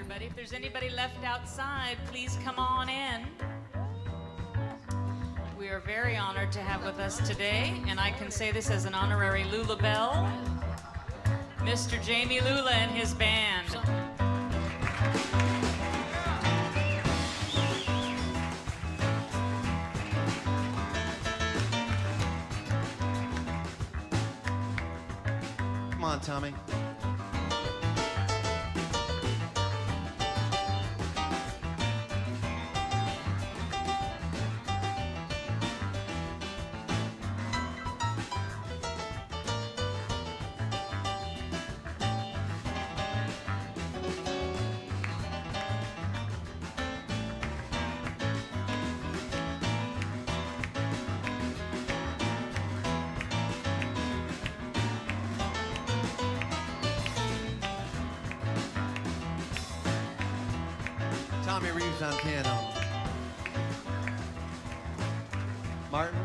everybody. If there's anybody left outside, please come on in. We are very honored to have with us today, and I can say this as an honorary Lula Bell, Mr. Jamie Lula and his band. Come on, Tommy. Tommy Reeves on piano. Martin.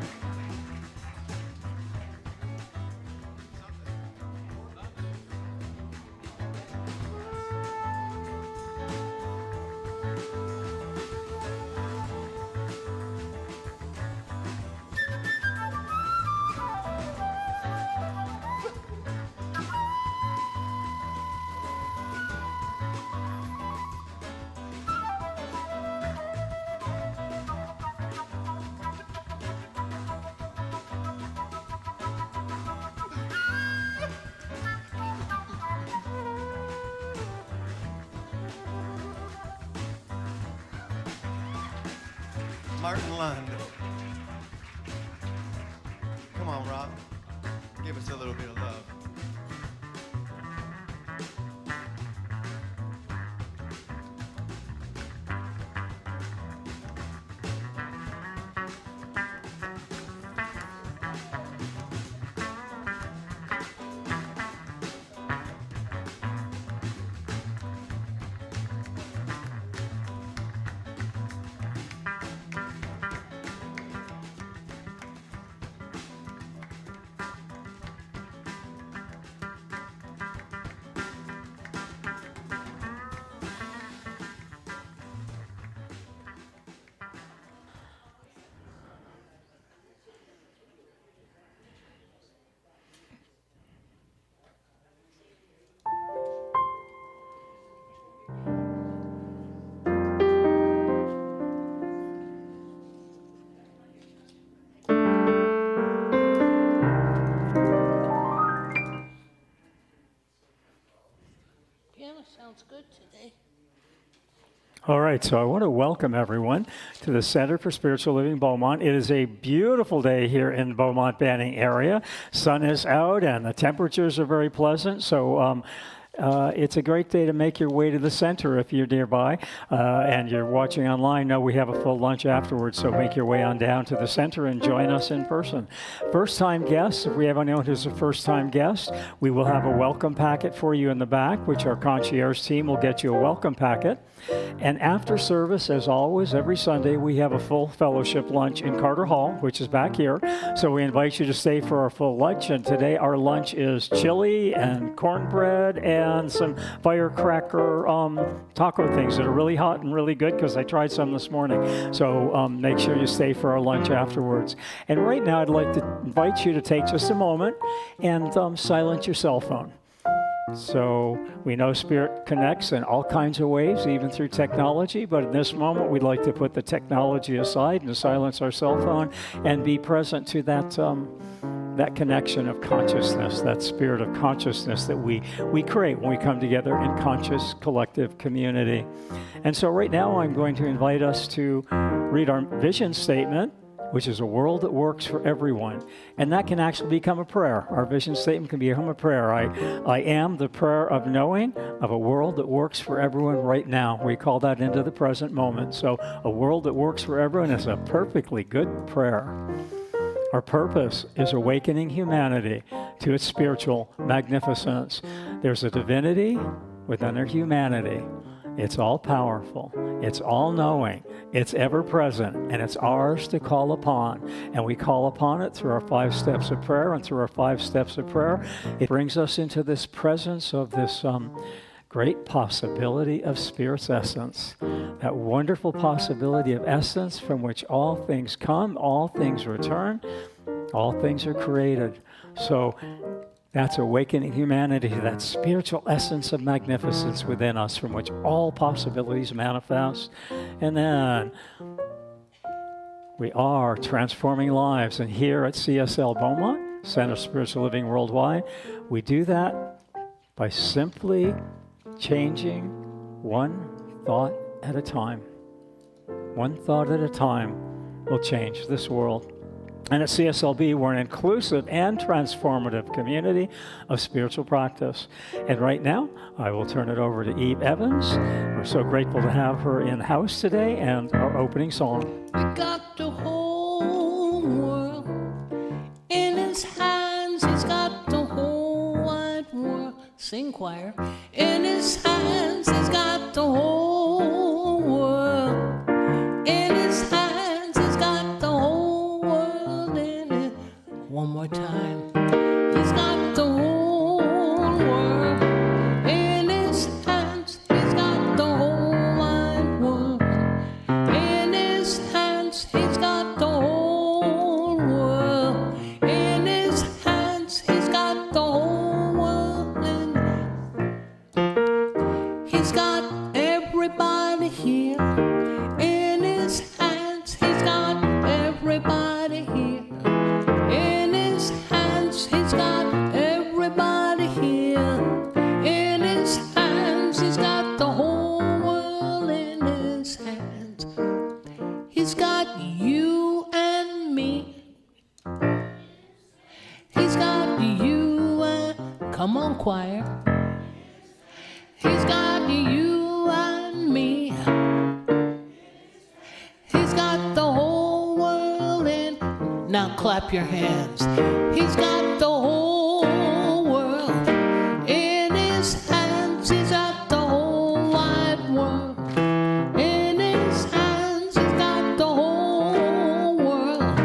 Martin Lund. Come on, Rob. Give us a little bit of love. Sounds good today. All right, so I want to welcome everyone to the Center for Spiritual Living Beaumont. It is a beautiful day here in the Beaumont Banning area. Sun is out and the temperatures are very pleasant, so it's a great day to make your way to the center if you're nearby and you're watching online. Know we have a full lunch afterwards, so make your way on down to the center and join us in person. First-time guests, if we have anyone who's a first-time guest, we will have a welcome packet for you in the back, which our concierge team will get you a welcome packet. And after service, as always, every Sunday, we have a full fellowship lunch in Carter Hall, which is back here. So we invite you to stay for our full lunch. And today our lunch is chili and cornbread and some firecracker taco things that are really hot and really good because I tried some this morning. So make sure you stay for our lunch afterwards. And right now, I'd like to invite you to take just a moment and silence your cell phone. So we know Spirit connects in all kinds of ways, even through technology, but in this moment we'd like to put the technology aside and silence our cell phone and be present to that connection of consciousness, that spirit of consciousness that we create when we come together in conscious collective community. And so right now I'm going to invite us to read our vision statement, which is a world that works for everyone. And that can actually become a prayer. Our vision statement can become a prayer. I am the prayer of knowing of a world that works for everyone right now. We call that into the present moment. So a world that works for everyone is a perfectly good prayer. Our purpose is awakening humanity to its spiritual magnificence. There's a divinity within our humanity. It's all powerful, it's all knowing, it's ever present, and it's ours to call upon. And we call upon it through our 5 steps of prayer, and through our 5 steps of prayer, it brings us into this presence of this great possibility of Spirit's essence, that wonderful possibility of essence from which all things come, all things return, all things are created. So that's awakening humanity, that spiritual essence of magnificence within us from which all possibilities manifest. And then we are transforming lives. And here at CSL Beaumont, Center for Spiritual Living Worldwide, we do that by simply changing one thought at a time. One thought at a time will change this world. And at CSLB, we're an inclusive and transformative community of spiritual practice. And right now, I will turn it over to Yve Adams. We're so grateful to have her in-house today, and our opening song. We got the whole world in his hands. He's got the whole wide world. Sing choir. In his hands, he's got the whole world. In his hands, he's got the whole world in it. One more time. He's got the whole world in his hands. He's got the whole wide world in his hands. He's got the whole world in his hands. He's got the whole world in it. He's got everybody here in his hands. He's got everybody here in his hands. He's got everybody here in his hands. He's got the whole world in his hands. He's got you and me. He's got you and, come on choir. He's got you and me. He's got the whole world in. Now clap your hands. He's got the whole world in his hands. He's got the whole wide world in his hands. He's got the whole world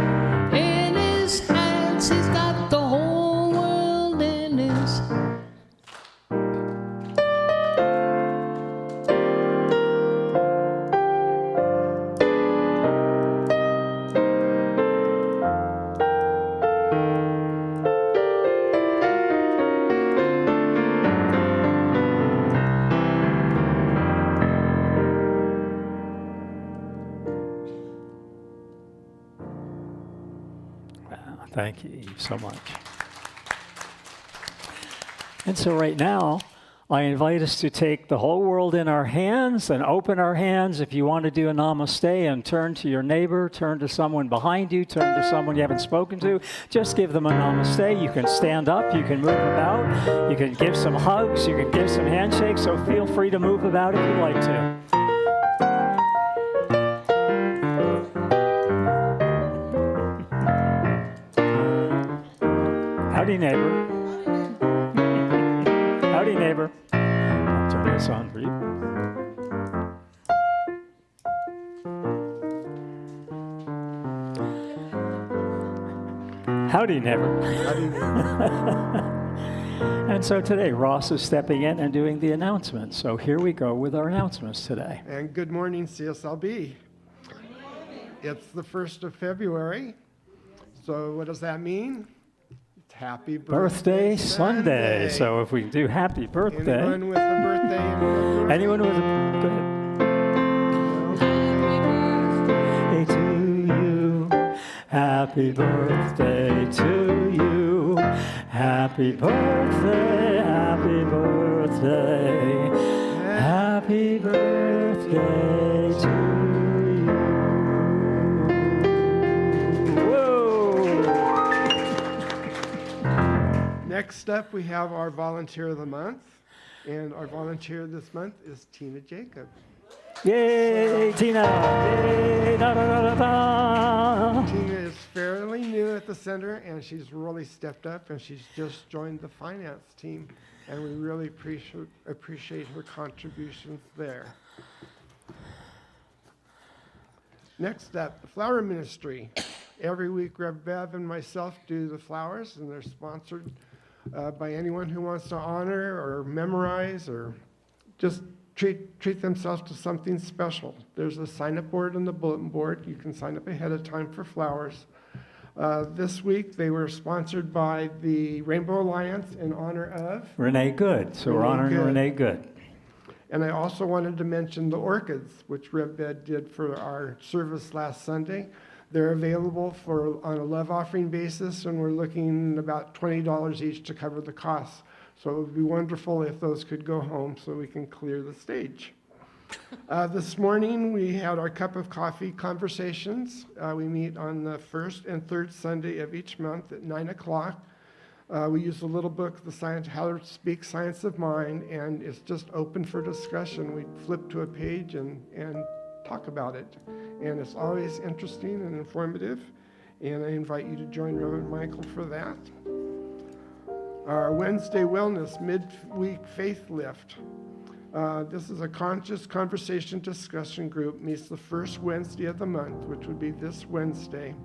in his hands. He's got the whole world in his. Thank you, Yves, so much. And so right now, I invite us to take the whole world in our hands and open our hands. If you want to do a namaste and turn to your neighbor, turn to someone behind you, turn to someone you haven't spoken to, just give them a namaste. You can stand up, you can move about, you can give some hugs, you can give some handshakes, so feel free to move about if you'd like to. Howdy, neighbor. Howdy, neighbor. I'll turn this on for you. Howdy, neighbor. And so today, Ross is stepping in and doing the announcements. So here we go with our announcements today. And good morning, CSLB. It's the 1st of February. So what does that mean? It's Happy Birthday Sunday. So if we can do happy birthday. Anyone with a birthday? Anyone with a... Go ahead. Happy birthday to you. Happy birthday, happy birthday. Happy birthday to you. Whoa! Next up, we have our Volunteer of the Month. And our volunteer this month is Tina Jacob. Yay, Tina! Yay, da, da, da, da, da. Tina is fairly new at the center, and she's really stepped up, and she's just joined the finance team, and we really appreciate her contributions there. Next up, the Flower Ministry. Every week, Rev Bev and myself do the flowers, and they're sponsored by anyone who wants to honor or memorize or just treat themselves to something special. There's a sign-up board on the bulletin board. You can sign up ahead of time for flowers. This week, they were sponsored by the Rainbow Alliance in honor of Renee Good. So we're honoring Renee Good. And I also wanted to mention the orchids, which Rev Bed did for our service last Sunday. They're available on a love offering basis, and we're looking about $20 each to cover the costs. So it would be wonderful if those could go home so we can clear the stage. This morning, we had our cup of coffee conversations. We meet on the first and third Sunday of each month at 9 o'clock. We use a little book, How to Speak Science of Mind, and it's just open for discussion. We flip to a page and talk about it. And it's always interesting and informative. And I invite you to join Reverend Michael for that. Our Wednesday Wellness Midweek Faith Lift. This is a conscious conversation discussion group, meets the first Wednesday of the month, which would be this Wednesday.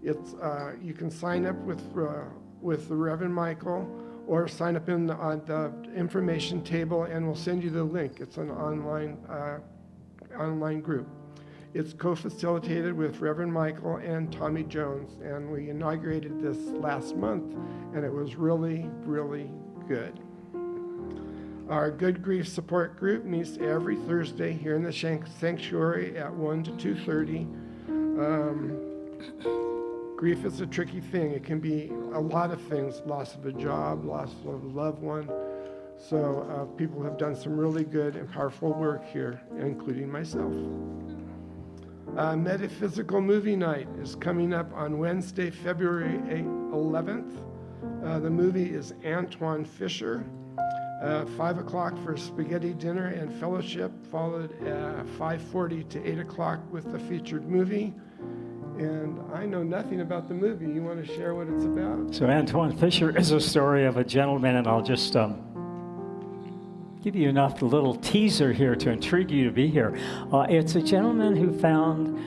It's you can sign up with the Reverend Michael, or sign up on the information table, and we'll send you the link. It's an online group. It's co-facilitated with Reverend Michael and Tommy Jones, and we inaugurated this last month, and it was really, really good. Our Good Grief Support Group meets every Thursday here in the sanctuary at 1 to 2:30. Grief is a tricky thing. It can be a lot of things: loss of a job, loss of a loved one. So people have done some really good and powerful work here, including myself. Metaphysical Movie Night is coming up on Wednesday, February 11th. The movie is Antoine Fisher. 5 o'clock for spaghetti dinner and fellowship, followed at 5:40 to 8 o'clock with the featured movie. And I know nothing about the movie. You want to share what it's about? So Antoine Fisher is a story of a gentleman, and I'll just give you enough little teaser here to intrigue you to be here. It's a gentleman who found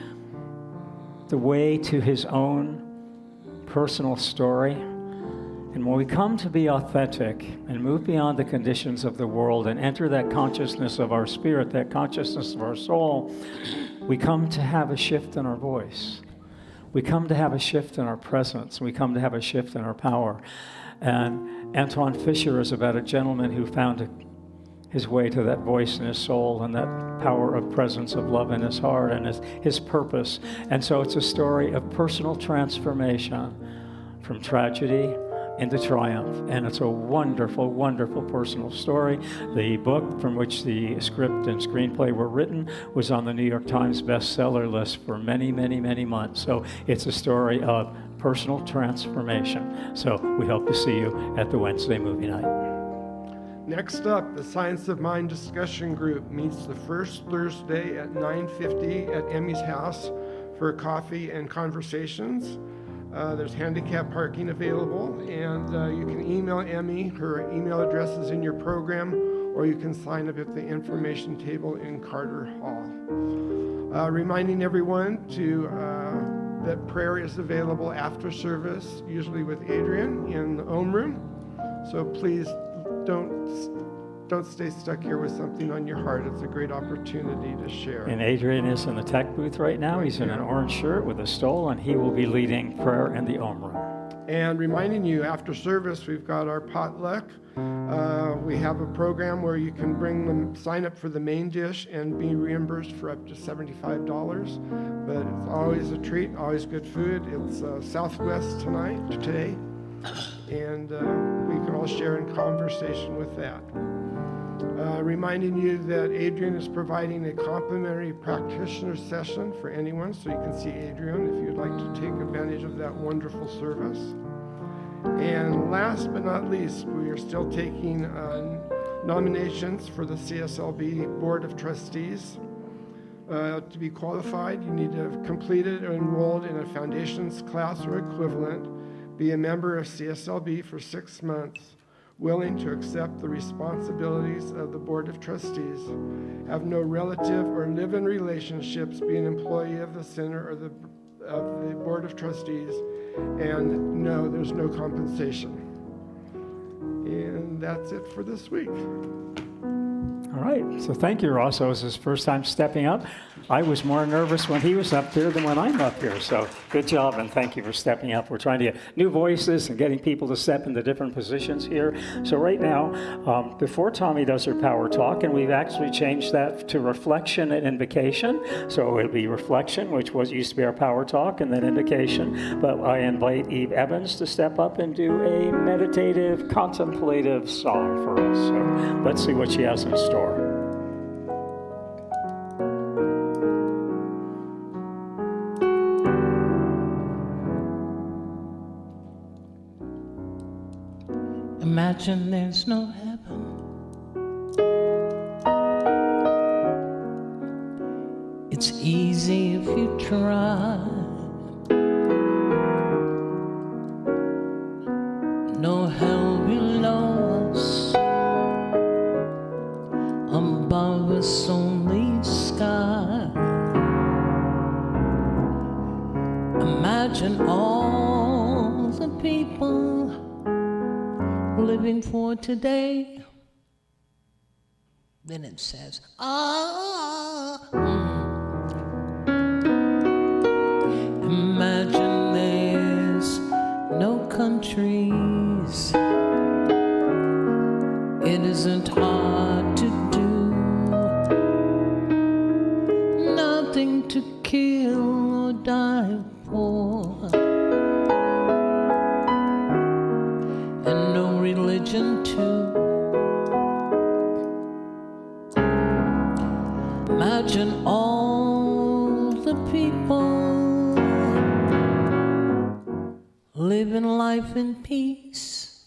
the way to his own personal story. And when we come to be authentic and move beyond the conditions of the world and enter that consciousness of our spirit, that consciousness of our soul, we come to have a shift in our voice. We come to have a shift in our presence. We come to have a shift in our power. And Antoine Fisher is about a gentleman who found his way to that voice in his soul and that power of presence of love in his heart and his purpose. And so it's a story of personal transformation from tragedy into triumph. And it's a wonderful, wonderful personal story. The book from which the script and screenplay were written was on the New York Times bestseller list for many, many, many months. So it's a story of personal transformation. So we hope to see you at the Wednesday movie night. Next up, the Science of Mind discussion group meets the first Thursday at 9:50 at Emmy's house for coffee and conversations. There's handicap parking available, and you can email Emmy. Her email address is in your program, or you can sign up at the information table in Carter Hall. Reminding everyone that prayer is available after service, usually with Adrian in the Om Room. So please don't stay stuck here with something on your heart. It's a great opportunity to share. And Adrian is in the tech booth right now. He's in an orange shirt with a stole, and he will be leading prayer in the Om Room. And reminding you, after service, we've got our potluck. We have a program where you can sign up for the main dish and be reimbursed for up to $75. But it's always a treat, always good food. It's Southwest today. And we can all share in conversation with that. Reminding you that Adrian is providing a complimentary practitioner session for anyone, so you can see Adrian if you'd like to take advantage of that wonderful service. And last but not least, we are still taking nominations for the CSLB Board of Trustees. To be qualified, you need to have completed or enrolled in a foundations class or equivalent, be a member of CSLB for 6 months, willing to accept the responsibilities of the Board of Trustees, have no relative or live-in relationships, be an employee of the Center or of the Board of Trustees, and no, there's no compensation. And that's it for this week. All right, so thank you, Ross. That was his first time stepping up. I was more nervous when he was up there than when I'm up here, so good job, and thank you for stepping up. We're trying to get new voices and getting people to step into different positions here. So right now, before Tommy does her power talk, and we've actually changed that to reflection and invocation. So it'll be reflection, which used to be our power talk, and then invocation. But I invite Yve Adams to step up and do a meditative, contemplative song for us. So let's see what she has in store. Imagine there's no heaven. It's easy if you try. No hell below us. Above us only sky. Imagine all the people living for today. Then it says, Imagine there's no countries. It isn't hard to do. Nothing to kill or die for. And no religion too. Imagine all the people living life in peace.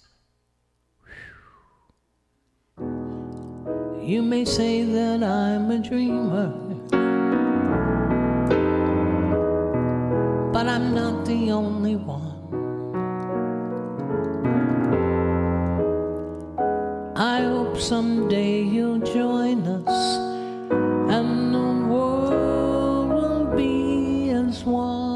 You may say that I'm a dreamer, but I'm not the only one. I hope someday you'll join us and the world will be as one.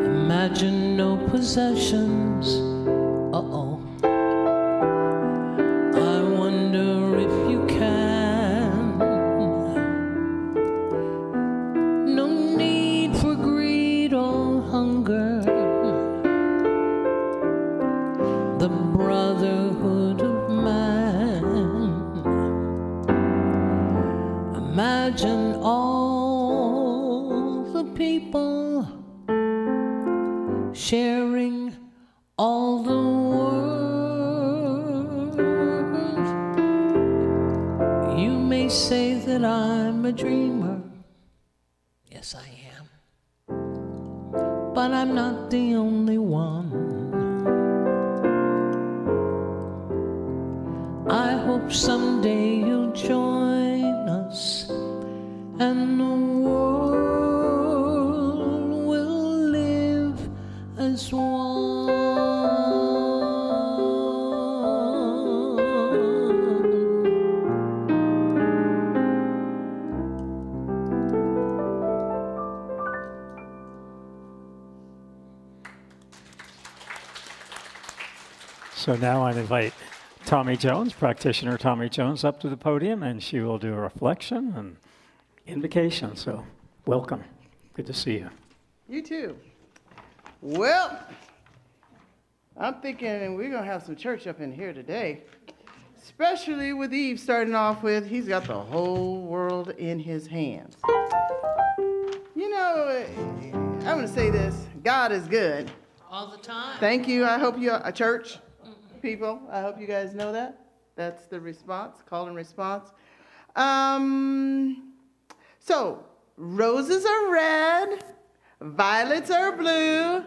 Imagine no possessions. Uh-oh. I wonder if you can. No need for greed or hunger. The brotherhood of man. Imagine all the people sharing all the world. You may say that I'm a dreamer. Yes, I am. But I'm not the only one. I hope someday you'll join us and the world will live as one. So now I invite Tommy Jones, practitioner Tommy Jones, up to the podium, and she will do a reflection and invocation. So welcome. Good to see you. You too. Well, I'm thinking we're going to have some church up in here today, especially with Yves starting off with, he's got the whole world in his hands. You know, I'm going to say this, God is good. All the time. Thank you. I hope you're a church people. I hope you guys know that. That's the response, call and response. So, roses are red, violets are blue,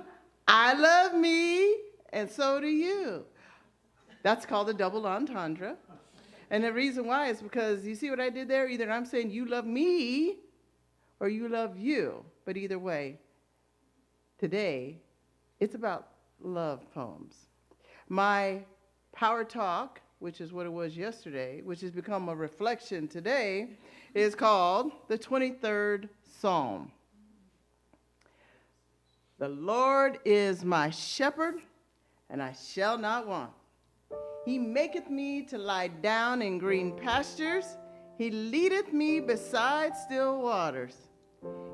I love me, and so do you. That's called a double entendre. And the reason why is because you see what I did there? Either I'm saying you love me or you love you. But either way, today, it's about love poems. My power talk, which is what it was yesterday, which has become a reflection today, is called the 23rd Psalm. The Lord is my shepherd, and I shall not want. He maketh me to lie down in green pastures. He leadeth me beside still waters.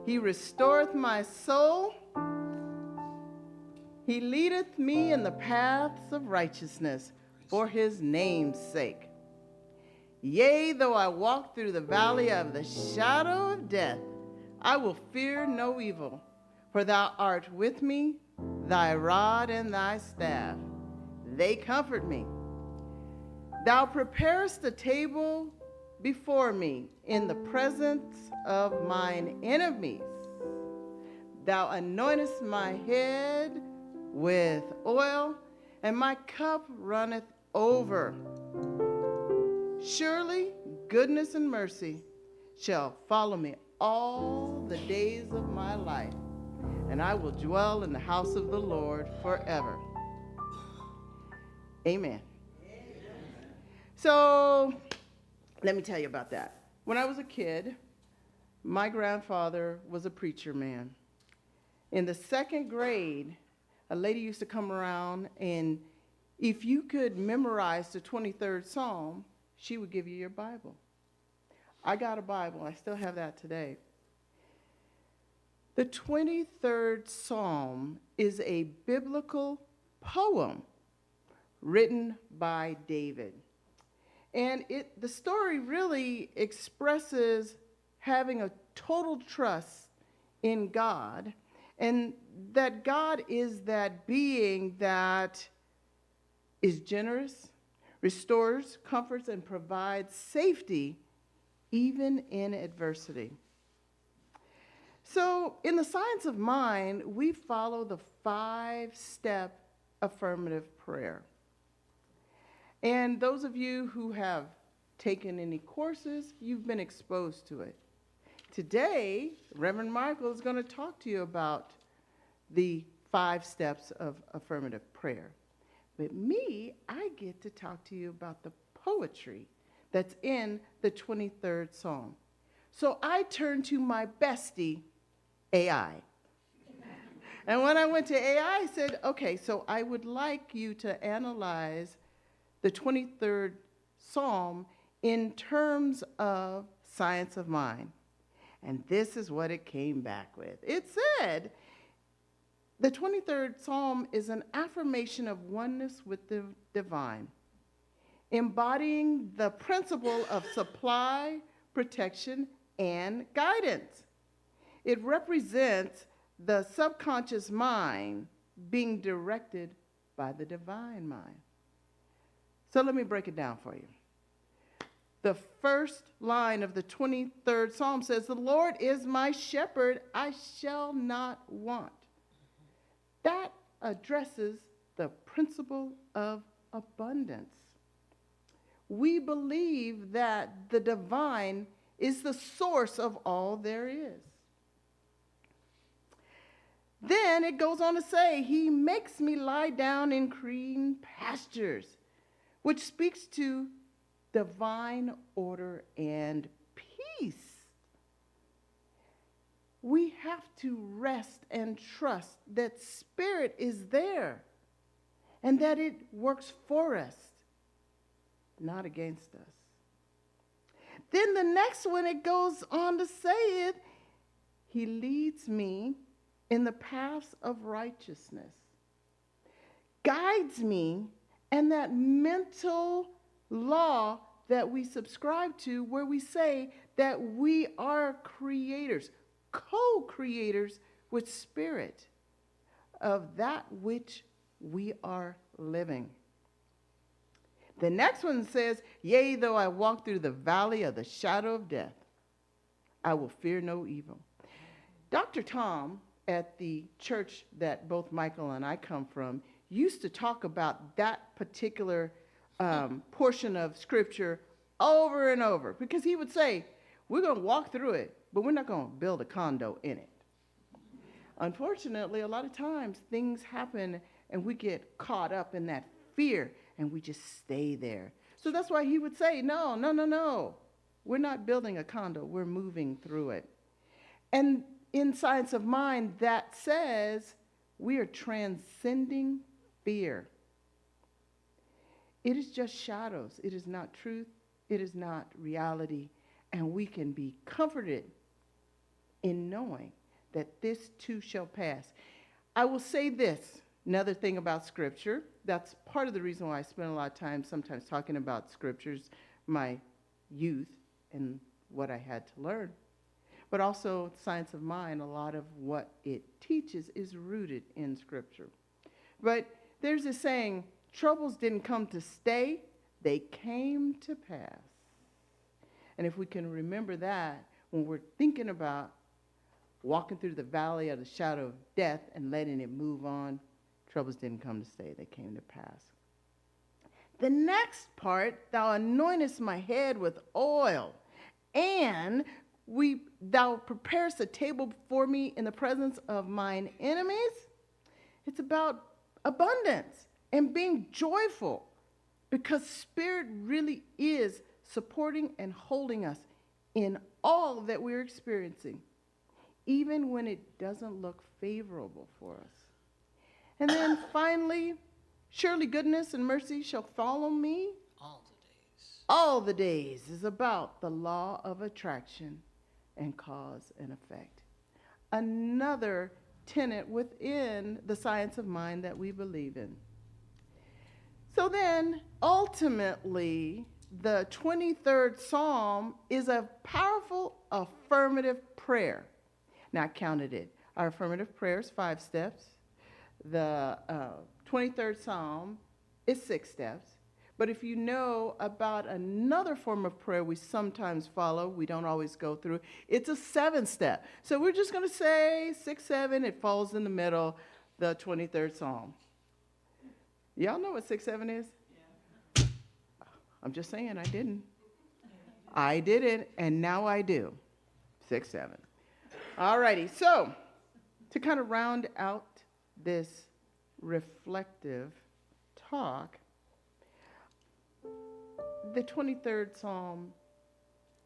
He restoreth my soul. He leadeth me in the paths of righteousness for his name's sake. Yea, though I walk through the valley of the shadow of death, I will fear no evil, for thou art with me, thy rod and thy staff, they comfort me. Thou preparest a table before me in the presence of mine enemies. Thou anointest my head with oil, and my cup runneth over. Surely goodness and mercy shall follow me all the days of my life, and I will dwell in the house of the Lord forever. Amen. So let me tell you about that. When I was a kid, my grandfather was a preacher man. In the second grade, a lady used to come around, and if you could memorize the 23rd Psalm, she would give you your Bible. I got a Bible. I still have that today. The 23rd Psalm is a biblical poem written by David. And the story really expresses having a total trust in God, and that God is that being that is generous, restores, comforts, and provides safety even in adversity. So in the science of mind, we follow the 5-step affirmative prayer. And those of you who have taken any courses, you've been exposed to it. Today, Reverend Michael is going to talk to you about the 5 steps of affirmative prayer. But me, I get to talk to you about the poetry that's in the 23rd Psalm. So I turned to my bestie, AI. And when I went to AI, I said, okay, so I would like you to analyze the 23rd Psalm in terms of science of mind. And this is what it came back with. It said, the 23rd Psalm is an affirmation of oneness with the divine, embodying the principle of supply, protection, and guidance. It represents the subconscious mind being directed by the divine mind. So let me break it down for you. The first line of the 23rd Psalm says, the Lord is my shepherd, I shall not want. That addresses the principle of abundance. We believe that the divine is the source of all there is. Then it goes on to say, he makes me lie down in green pastures, which speaks to divine order and peace. We have to rest and trust that Spirit is there and that it works for us, not against us. Then the next one, it goes on to say it, he leads me in the paths of righteousness, guides me, and that mental law that we subscribe to where we say that we are creators, co-creators with Spirit of that which we are living. The next one says, yea, though I walk through the valley of the shadow of death, I will fear no evil. Dr. Tom, at the church that both Michael and I come from, used to talk about that particular portion of Scripture over and over, because he would say, we're going to walk through it, but we're not going to build a condo in it. Unfortunately, a lot of times things happen and we get caught up in that fear and we just stay there. So that's why he would say, no. We're not building a condo. We're moving through it. And in Science of Mind, that says We are transcending fear. It is just shadows. It is not truth. It is not reality. And we can be comforted in knowing that this too shall pass. I will say this, another thing about Scripture. That's part of the reason why I spend a lot of time sometimes talking about Scriptures, my youth and what I had to learn. But also science of mind, a lot of what it teaches is rooted in Scripture. But there's a saying, troubles didn't come to stay, they came to pass. And if we can remember that when we're thinking about walking through the valley of the shadow of death and letting it move on, troubles didn't come to stay, they came to pass. The next part, thou anointest my head with oil, and thou preparest a table before me in the presence of mine enemies. It's about abundance and being joyful, because Spirit really is supporting and holding us in all that we're experiencing, even when it doesn't look favorable for us. And then finally, surely goodness and mercy shall follow me all the days is about the law of attraction and cause and effect. Another tenet within the science of mind that we believe in. So then, ultimately, the 23rd Psalm is a powerful affirmative prayer. Now, I counted it. Our affirmative prayer is 5 steps. The 23rd Psalm is 6 steps. But if you know about another form of prayer we sometimes follow, we don't always go through, it's a 7-step. So we're just going to say 6, 7, it falls in the middle, the 23rd Psalm. Y'all know what 6, 7 is? Yeah. I'm just saying, I didn't. I didn't, and now I do. 6, 7. All righty, so to kind of round out this reflective talk, the 23rd Psalm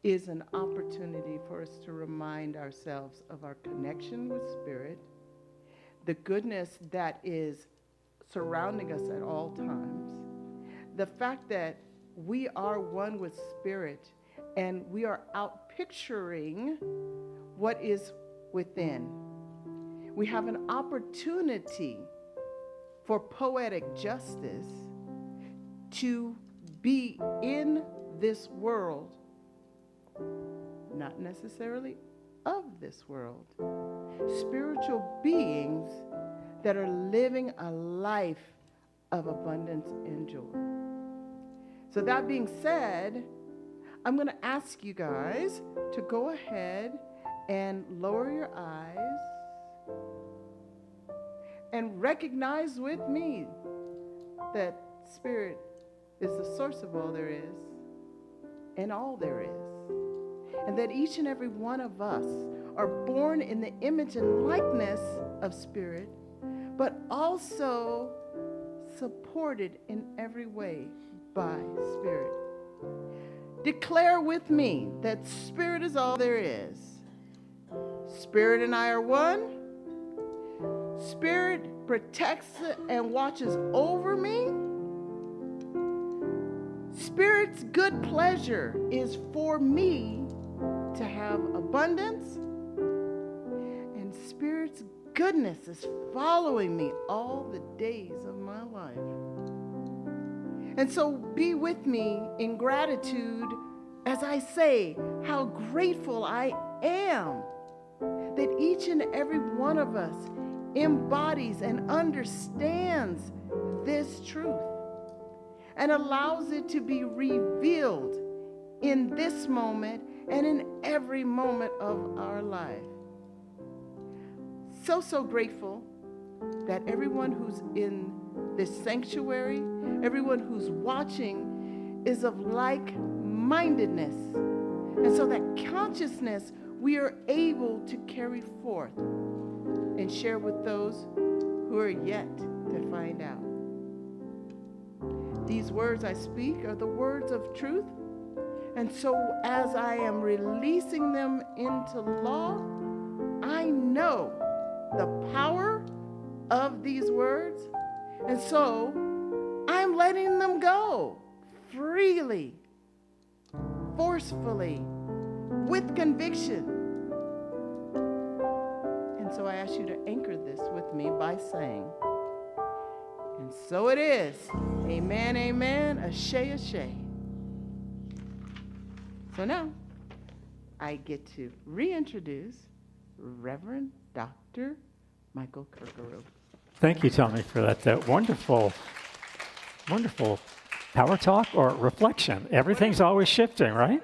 is an opportunity for us to remind ourselves of our connection with Spirit, the goodness that is surrounding us at all times, the fact that we are one with Spirit and we are out picturing what is within. We have an opportunity for poetic justice to be in this world, not necessarily of this world. Spiritual beings that are living a life of abundance and joy. So that being said, I'm going to ask you guys to go ahead and lower your eyes and recognize with me that Spirit is the source of all there is and all there is. And that each and every one of us are born in the image and likeness of Spirit, but also supported in every way by Spirit. Declare with me that Spirit is all there is. Spirit and I are one. Spirit protects and watches over me. Spirit's good pleasure is for me to have abundance, and Spirit's goodness is following me all the days of my life. And so be with me in gratitude as I say how grateful I am that each and every one of us embodies and understands this truth and allows it to be revealed in this moment and in every moment of our life. So grateful that everyone who's in this sanctuary, everyone who's watching, is of like-mindedness. And so that consciousness we are able to carry forth and share with those who are yet to find out. These words I speak are the words of truth. And so as I am releasing them into law, I know the power of these words. And so I'm letting them go freely, forcefully, with conviction. And so I ask you to anchor this with me by saying, and so it is. Amen, amen, ashe, ashe. So now, I get to reintroduce Reverend Dr. Michael Curcuru. Thank you, Tommy, for that wonderful, wonderful power talk or reflection. Everything's always shifting, right?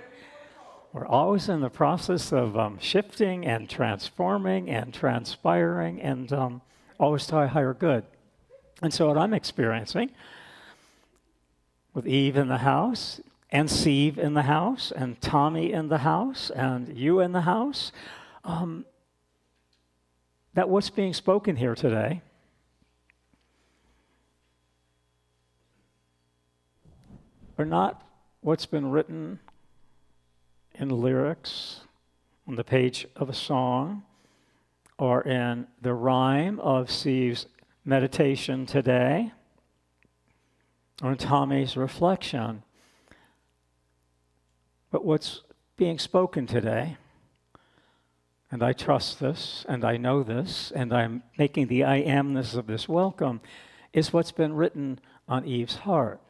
We're always in the process of shifting and transforming and transpiring and always to a higher good. And so what I'm experiencing with Yve in the house and Siv in the house and Tommy in the house and you in the house, that what's being spoken here today are not what's been written in lyrics on the page of a song or in the rhyme of Siv's meditation today or in Tommy's reflection, but what's being spoken today, and I trust this, and I know this, and I'm making the I amness of this welcome, is what's been written on Yve's heart.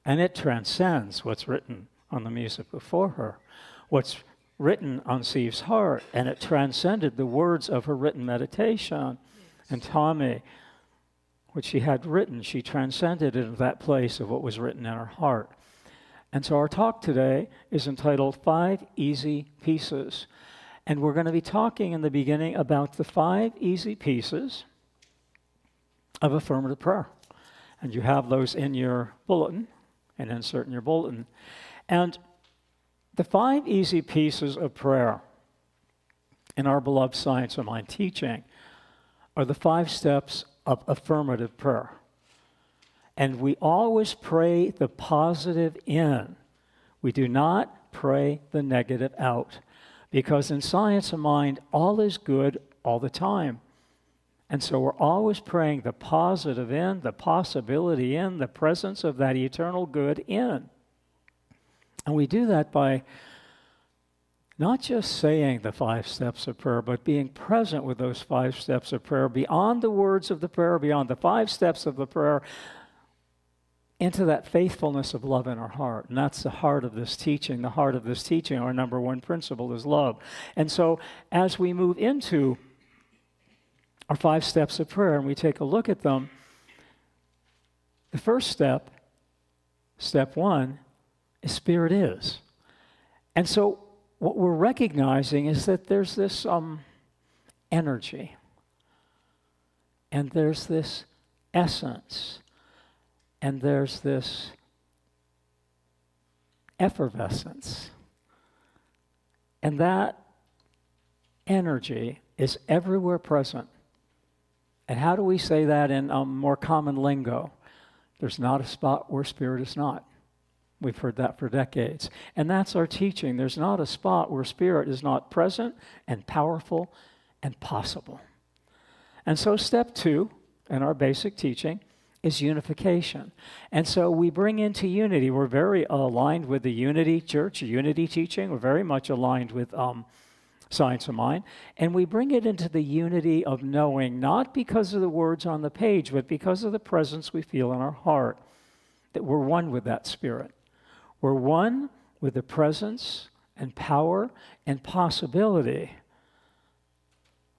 And it transcends what's written on the music before her. What's written on Siv's heart, and it transcended the words of her written meditation. And Tommy, what she had written, she transcended into that place of what was written in her heart. And so our talk today is entitled 5 Easy Pieces. And we're going to be talking in the beginning about the 5 easy pieces of affirmative prayer. And you have those in your bulletin, and insert in your bulletin. And the 5 easy pieces of prayer in our beloved Science of Mind teaching are the 5 steps of affirmative prayer. And we always pray the positive in. We do not pray the negative out. Because in Science of Mind, all is good all the time. And so we're always praying the positive in, the possibility in, the presence of that eternal good in. And we do that by not just saying the 5 steps of prayer, but being present with those 5 steps of prayer, beyond the words of the prayer, beyond the 5 steps of the prayer, into that faithfulness of love in our heart. And that's the heart of this teaching. The heart of this teaching, our number 1 principle, is love. And so as we move into our 5 steps of prayer and we take a look at them, the first step, step 1, is Spirit is. And so what we're recognizing is that there's this energy, and there's this essence, and there's this effervescence. And that energy is everywhere present. And how do we say that in more common lingo? There's not a spot where Spirit is not. We've heard that for decades. And that's our teaching. There's not a spot where Spirit is not present and powerful and possible. And so step 2 in our basic teaching is unification. And so we bring into unity. We're very aligned with the Unity Church, Unity teaching. We're very much aligned with Science of Mind. And we bring it into the unity of knowing, not because of the words on the page, but because of the presence we feel in our heart, that we're one with that Spirit. We're one with the presence and power and possibility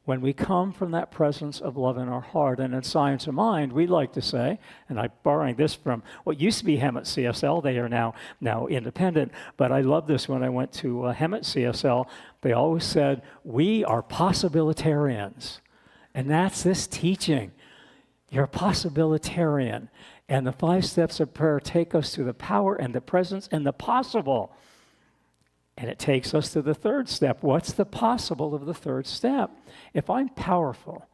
when we come from that presence of love in our heart. And in Science of Mind, we like to say, and I'm borrowing this from what used to be Hemet CSL, they are now independent, but I love this when I went to Hemet CSL, they always said, we are possibilitarians. And that's this teaching. You're a possibilitarian. And the 5 steps of prayer take us to the power and the presence and the possible. And it takes us to the 3rd step. What's the possible of the 3rd step? If I'm powerful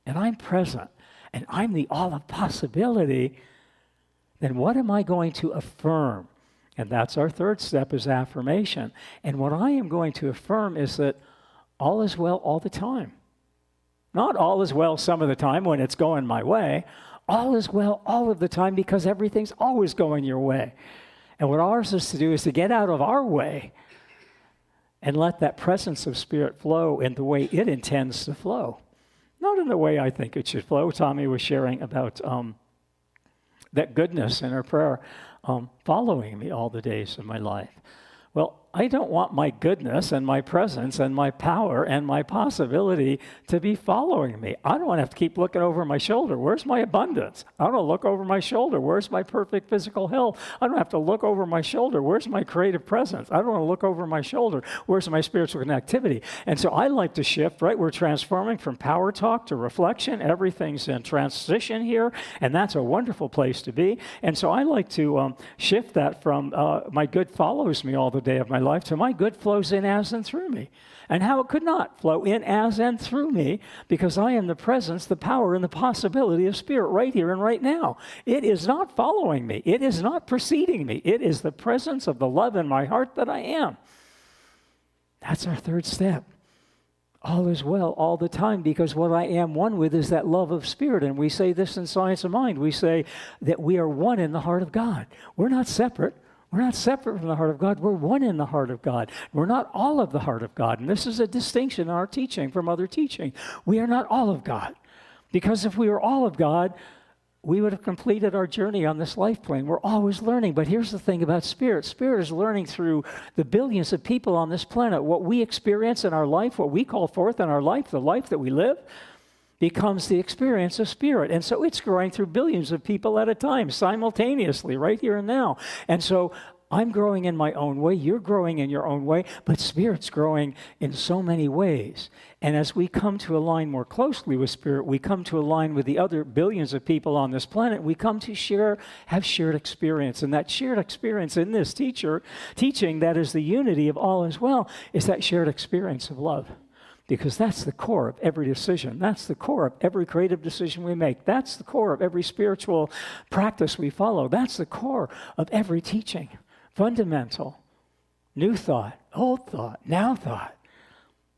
and I'm present and I'm the all of possibility, then what am I going to affirm? And that's our 3rd step, is affirmation. And what I am going to affirm is that all is well all the time. Not all is well some of the time when it's going my way. All is well all of the time because everything's always going your way. And what ours is to do is to get out of our way and let that presence of Spirit flow in the way it intends to flow. Not in the way I think it should flow. Tommy was sharing about that goodness in her prayer following me all the days of my life. Well, I don't want my goodness and my presence and my power and my possibility to be following me. I don't want to have to keep looking over my shoulder. Where's my abundance? I don't want to look over my shoulder. Where's my perfect physical health? I don't have to look over my shoulder. Where's my creative presence? I don't want to look over my shoulder. Where's my spiritual connectivity? And so I like to shift, right? We're transforming from power talk to reflection. Everything's in transition here, and that's a wonderful place to be. And so I like to shift that from my good follows me all the day of my life to my good flows in as and through me. And how it could not flow in as and through me, because I am the presence, the power, and the possibility of Spirit right here and right now. It is not following me. It is not preceding me. It is the presence of the love in my heart that I am. That's our third step. All is well all the time, because what I am one with is that love of Spirit. And we say this in Science of Mind. We say that we are one in the heart of God. We're not separate. We're not separate from the heart of God. We're one in the heart of God. We're not all of the heart of God. And this is a distinction in our teaching from other teaching. We are not all of God. Because if we were all of God, we would have completed our journey on this life plane. We're always learning. But here's the thing about Spirit. Spirit is learning through the billions of people on this planet. What we experience in our life, what we call forth in our life, the life that we live, becomes the experience of Spirit. And so it's growing through billions of people at a time, simultaneously, right here and now. And so I'm growing in my own way, you're growing in your own way, but Spirit's growing in so many ways. And as we come to align more closely with Spirit, we come to align with the other billions of people on this planet, we come to have shared experience. And that shared experience in this teaching that is the unity of all as well, is that shared experience of love. Because that's the core of every decision. That's the core of every creative decision we make. That's the core of every spiritual practice we follow. That's the core of every teaching. Fundamental. New thought, old thought, now thought.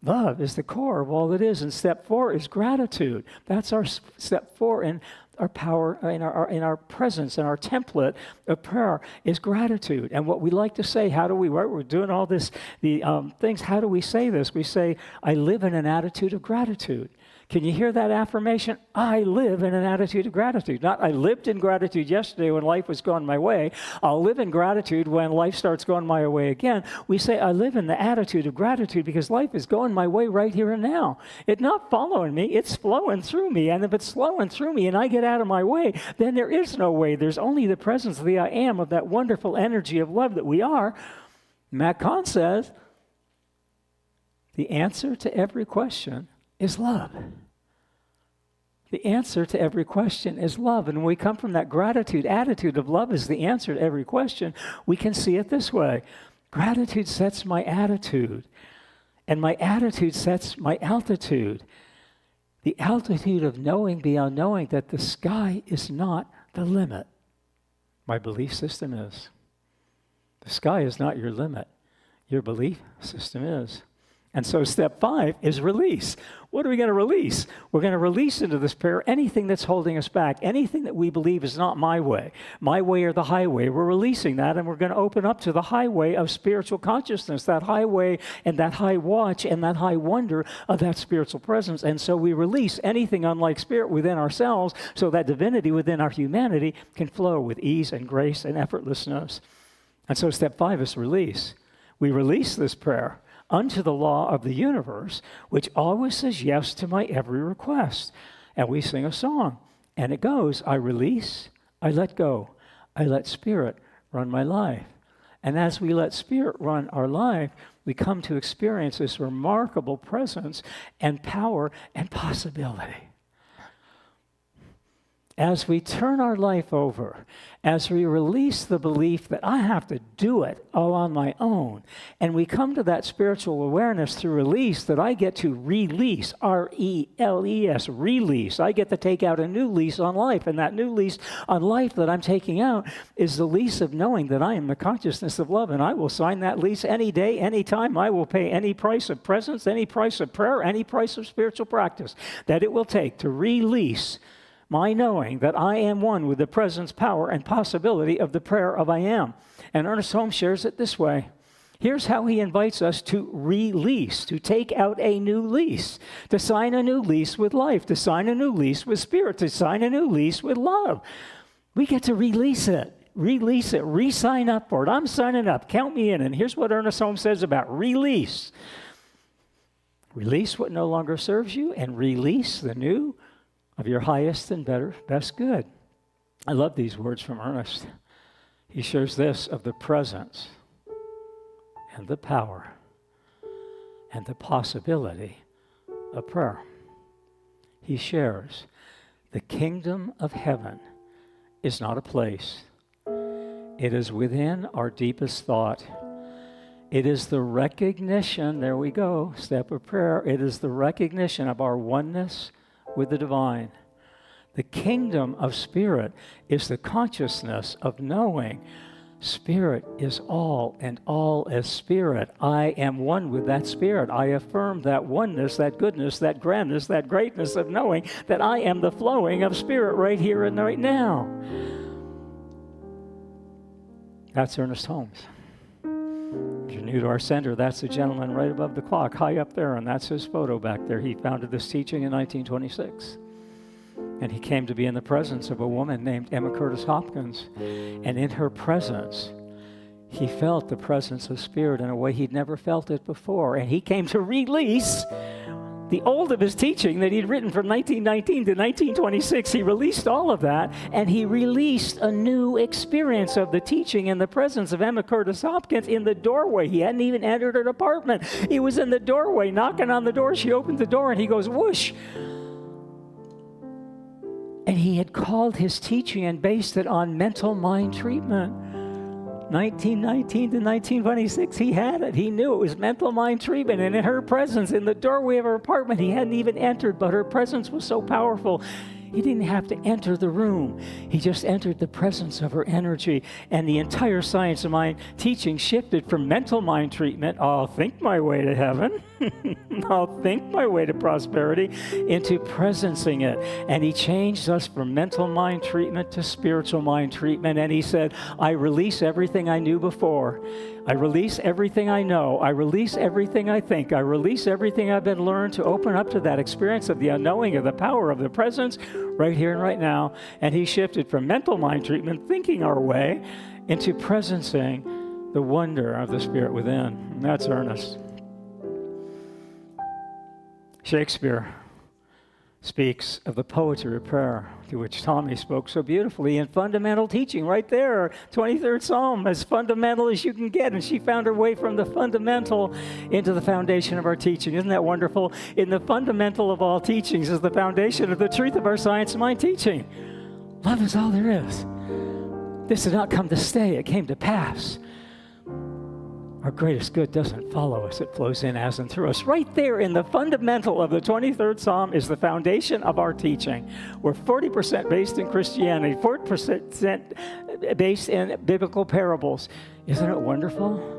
Love is the core of all it is. And step 4 is gratitude. That's our step 4 in our power, in our presence, and our template of prayer is gratitude. And what we like to say, we're doing all this, things, how do we say this? We say, I live in an attitude of gratitude. Can you hear that affirmation? I live in an attitude of gratitude. Not I lived in gratitude yesterday when life was going my way. I'll live in gratitude when life starts going my way again. We say I live in the attitude of gratitude because life is going my way right here and now. It's not following me. It's flowing through me. And if it's flowing through me and I get out of my way, then there is no way. There's only the presence of the I am, of that wonderful energy of love that we are. Matt Kahn says, the answer to every question is love. The answer to every question is love. And when we come from that gratitude, attitude of love is the answer to every question, we can see it this way. Gratitude sets my attitude, and my attitude sets my altitude. The altitude of knowing beyond knowing that the sky is not the limit. My belief system is. The sky is not your limit. Your belief system is. And so step 5 is release. What are we going to release? We're going to release into this prayer anything that's holding us back, anything that we believe is not my way or the highway. We're releasing that, and we're going to open up to the highway of spiritual consciousness, that highway and that high watch and that high wonder of that spiritual presence. And so we release anything unlike Spirit within ourselves so that divinity within our humanity can flow with ease and grace and effortlessness. And so step 5 is release. We release this prayer unto the law of the universe, which always says yes to my every request. And we sing a song, and it goes, I release, I let go, I let Spirit run my life. And as we let Spirit run our life, we come to experience this remarkable presence and power and possibility. as we turn our life over, as we release the belief that I have to do it all on my own, and we come to that spiritual awareness through release that I get to release, R-E-L-E-S, release. I get to take out a new lease on life, and that new lease on life that I'm taking out is the lease of knowing that I am the consciousness of love, and I will sign that lease any day, any time. I will pay any price of presence, any price of prayer, any price of spiritual practice that it will take to release my knowing that I am one with the presence, power, and possibility of the prayer of I am. And Ernest Holmes shares it this way. Here's how he invites us to release, to take out a new lease, to sign a new lease with life, to sign a new lease with spirit, to sign a new lease with love. We get to release it, re-sign up for it. I'm signing up, count me in. And here's what Ernest Holmes says about release. Release what no longer serves you and release the new of your highest and best good. I love these words from Ernest. He shares this of the presence and the power and the possibility of prayer. He shares the kingdom of heaven is not a place. It is within our deepest thought. It is the recognition, there we go, step of prayer. It is the recognition of our oneness with the divine. The kingdom of spirit is the consciousness of knowing spirit is all and all is spirit. I am one with that spirit. I affirm that oneness, that goodness, that grandness, that greatness of knowing that I am the flowing of spirit right here and right now. That's Ernest Holmes. If you're new to our center, that's the gentleman right above the clock, high up there, and that's his photo back there. He founded this teaching in 1926. And he came to be in the presence of a woman named Emma Curtis Hopkins. And in her presence, he felt the presence of spirit in a way he'd never felt it before. And he came to release the old of his teaching that he'd written from 1919 to 1926. He released all of that, and he released a new experience of the teaching in the presence of Emma Curtis Hopkins in the doorway. He hadn't even entered an apartment. He was in the doorway, knocking on the door. She opened the door, and he goes, whoosh. And he had called his teaching and based it on mental mind treatment. 1919 to 1926, he had it. He knew it was mental mind treatment. And in her presence, in the doorway of her apartment, he hadn't even entered, but her presence was so powerful. He didn't have to enter the room. He just entered the presence of her energy. And the entire science of mind teaching shifted from mental mind treatment, I'll think my way to heaven, I'll think my way to prosperity, into presencing it. And he changed us from mental mind treatment to spiritual mind treatment. And he said, I release everything I knew before. I release everything I know. I release everything I think. I release everything I've been learned to open up to that experience of the unknowing, of the power of the presence right here and right now. And he shifted from mental mind treatment, thinking our way, into presencing the wonder of the spirit within. And that's Ernest. Shakespeare speaks of the poetry of prayer, to which Tommy spoke so beautifully in fundamental teaching right there. 23rd Psalm, as fundamental as you can get. And she found her way from the fundamental into the foundation of our teaching. Isn't that wonderful? In the fundamental of all teachings is the foundation of the truth of our science of mind teaching. Love is all there is. This did not come to stay, it came to pass. Our greatest good doesn't follow us. It flows in as and through us. Right there in the fundamental of the 23rd Psalm is the foundation of our teaching. We're 40% based in Christianity, 40% based in biblical parables. Isn't it wonderful?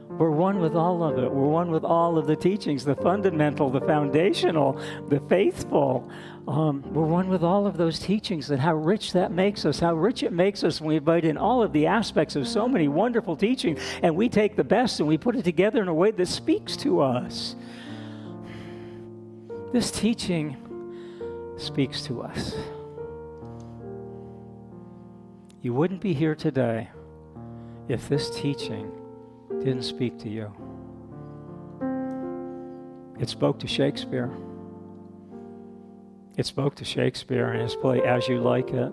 We're one with all of it. We're one with all of the teachings, the fundamental, the foundational, the faithful. We're one with all of those teachings, and how rich that makes us, how rich it makes us when we invite in all of the aspects of so many wonderful teachings, and we take the best and we put it together in a way that speaks to us. This teaching speaks to us. You wouldn't be here today if this teaching didn't speak to you. It spoke to Shakespeare. It spoke to Shakespeare in his play, As You Like It.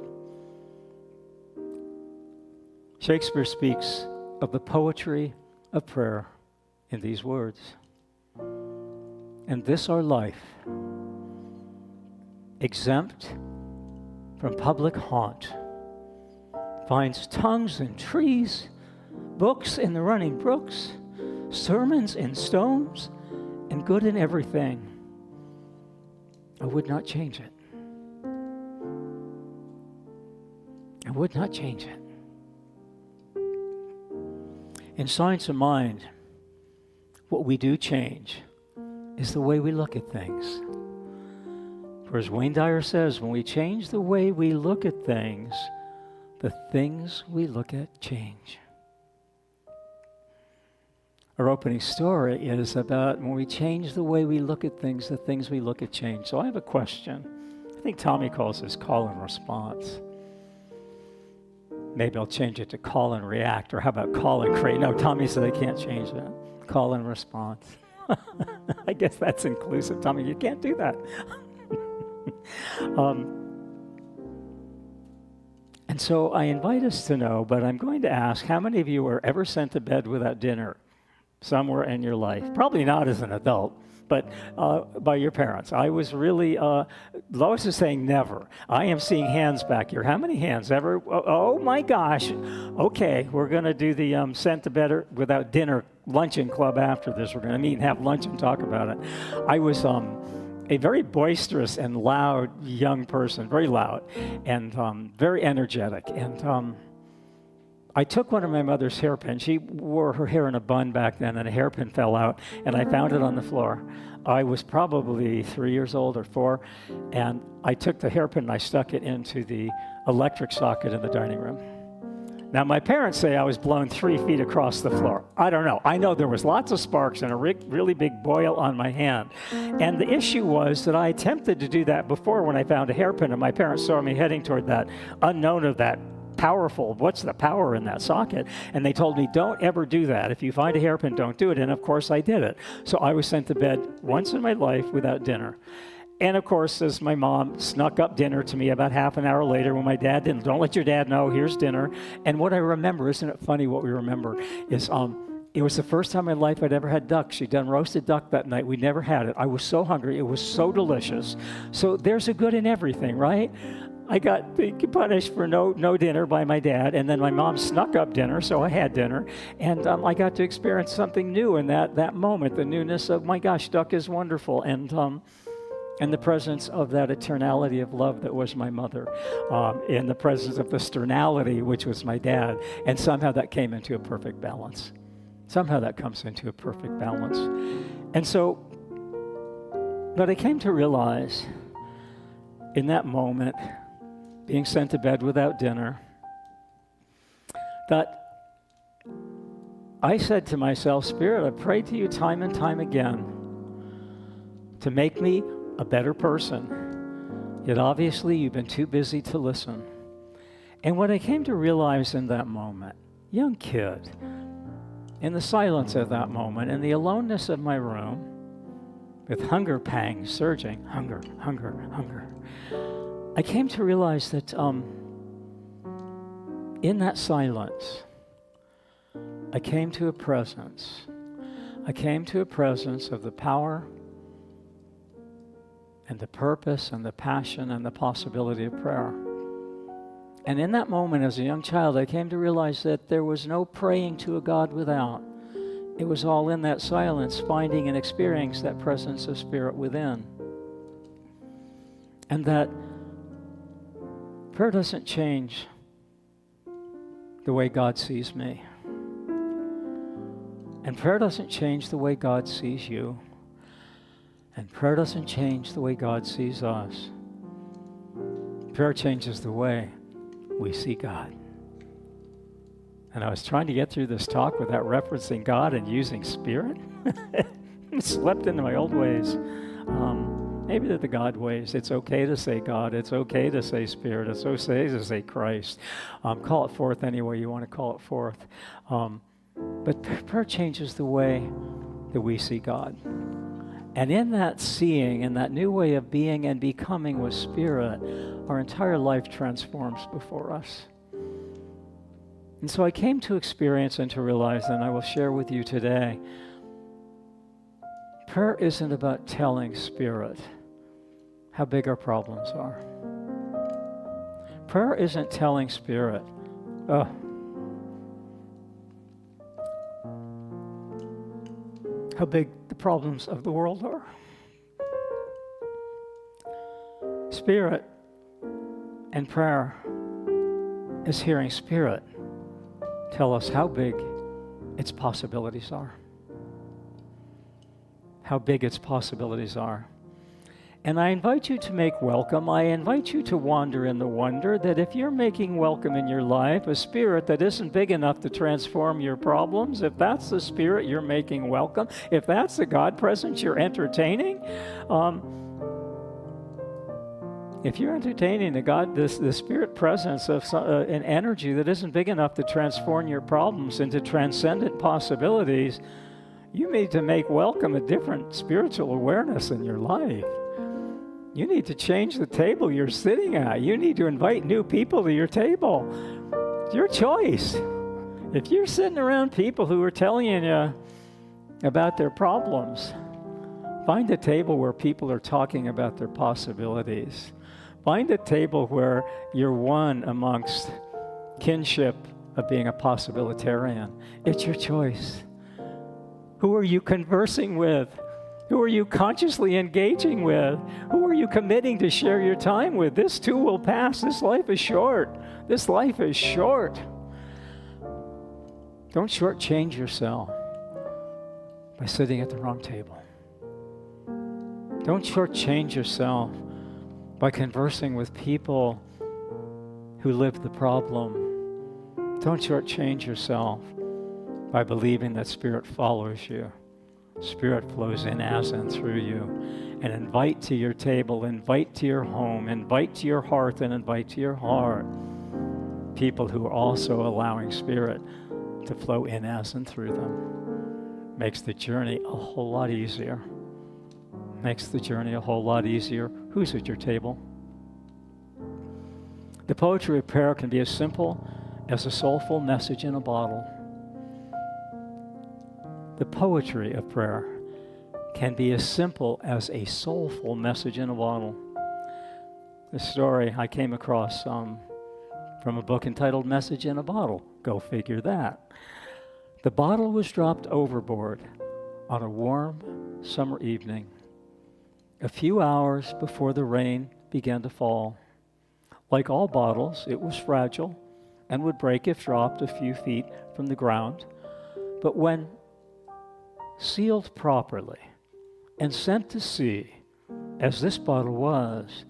Shakespeare speaks of the poetry of prayer in these words. And this our life, exempt from public haunt, finds tongues in trees, books in the running brooks, sermons in stones, and good in everything, I would not change it. I would not change it. In Science of Mind, what we do change is the way we look at things. For as Wayne Dyer says, when we change the way we look at things, the things we look at change. Our opening story is about when we change the way we look at things, the things we look at change. So I have a question. I think Tommy calls this call and response. Maybe I'll change it to call and react, or how about call and create? No, Tommy said I can't change that. Call and response. I guess that's inclusive. Tommy, you can't do that. And so I invite us to know, but I'm going to ask, how many of you were ever sent to bed without dinner somewhere in your life? Probably not as an adult, but by your parents. I was really, Lois is saying never. I am seeing hands back here. How many hands ever? Oh my gosh. Okay, we're going to do the sent to bed without dinner luncheon club after this. We're going to meet and have lunch and talk about it. I was a very boisterous and loud young person, very loud and very energetic. And I took one of my mother's hairpins. She wore her hair in a bun back then, and a hairpin fell out, and I found it on the floor. I was probably 3 years old or 4, and I took the hairpin and I stuck it into the electric socket in the dining room. Now, my parents say I was blown 3 feet across the floor. I don't know. I know there was lots of sparks and a really big boil on my hand. And the issue was that I attempted to do that before when I found a hairpin, and my parents saw me heading toward that unknown of that powerful, what's the power in that socket? And they told me, don't ever do that. If you find a hairpin, don't do it. And of course I did it. So I was sent to bed once in my life without dinner. And of course, as my mom snuck up dinner to me about half an hour later when my dad didn't, don't let your dad know, here's dinner. And what I remember, isn't it funny what we remember, is it was the first time in my life I'd ever had duck. She'd done roasted duck that night. We never had it. I was so hungry. It was so delicious. So there's a good in everything, right? I got punished for no dinner by my dad, and then my mom snuck up dinner, so I had dinner, and I got to experience something new in that moment, the newness of, my gosh, duck is wonderful, and the presence of that eternality of love that was my mother, in the presence of the sternality, which was my dad, and somehow that came into a perfect balance. Somehow that comes into a perfect balance. And so, but I came to realize in that moment, being sent to bed without dinner, that I said to myself, Spirit, I prayed to you time and time again to make me a better person. Yet obviously you've been too busy to listen. And what I came to realize in that moment, young kid, in the silence of that moment, in the aloneness of my room, with hunger pangs surging, hunger, I came to realize that in that silence, I came to a presence. I came to a presence of the power and the purpose and the passion and the possibility of prayer. And in that moment, as a young child, I came to realize that there was no praying to a God without. It was all in that silence, finding and experiencing that presence of Spirit within. And that prayer doesn't change the way God sees me. And prayer doesn't change the way God sees you. And prayer doesn't change the way God sees us. Prayer changes the way we see God. And I was trying to get through this talk without referencing God and using Spirit. It slipped into my old ways. Maybe they're the God ways. It's okay to say God. It's okay to say Spirit. It's okay to say Christ. Call it forth any way you want to call it forth. But prayer changes the way that we see God. And in that seeing, in that new way of being and becoming with Spirit, our entire life transforms before us. And so I came to experience and to realize, and I will share with you today, prayer isn't about telling Spirit how big our problems are. Prayer isn't telling Spirit, oh, how big the problems of the world are. Spirit and prayer is hearing Spirit tell us how big its possibilities are. How big its possibilities are. And I invite you to make welcome. I invite you to wander in the wonder that if you're making welcome in your life a spirit that isn't big enough to transform your problems, if that's the spirit you're making welcome, if that's the God presence you're entertaining, if you're entertaining the spirit presence of an energy that isn't big enough to transform your problems into transcendent possibilities, you need to make welcome a different spiritual awareness in your life. You need to change the table you're sitting at. You need to invite new people to your table. It's your choice. If you're sitting around people who are telling you about their problems, find a table where people are talking about their possibilities. Find a table where you're one amongst kinship of being a possibilitarian. It's your choice. Who are you conversing with? Who are you consciously engaging with? Who are you committing to share your time with? This too will pass. This life is short. This life is short. Don't shortchange yourself by sitting at the wrong table. Don't shortchange yourself by conversing with people who live the problem. Don't shortchange yourself by believing that Spirit follows you. Spirit flows in as and through you. And invite to your table, invite to your home, invite to your hearth, and invite to your heart people who are also allowing Spirit to flow in as and through them. Makes the journey a whole lot easier. Makes the journey a whole lot easier. Who's at your table? The poetry of prayer can be as simple as a soulful message in a bottle. The poetry of prayer can be as simple as a soulful message in a bottle. The story I came across from a book entitled Message in a Bottle. Go figure that. The bottle was dropped overboard on a warm summer evening, a few hours before the rain began to fall. Like all bottles, it was fragile and would break if dropped a few feet from the ground. But when sealed properly and sent to sea, as this bottle was,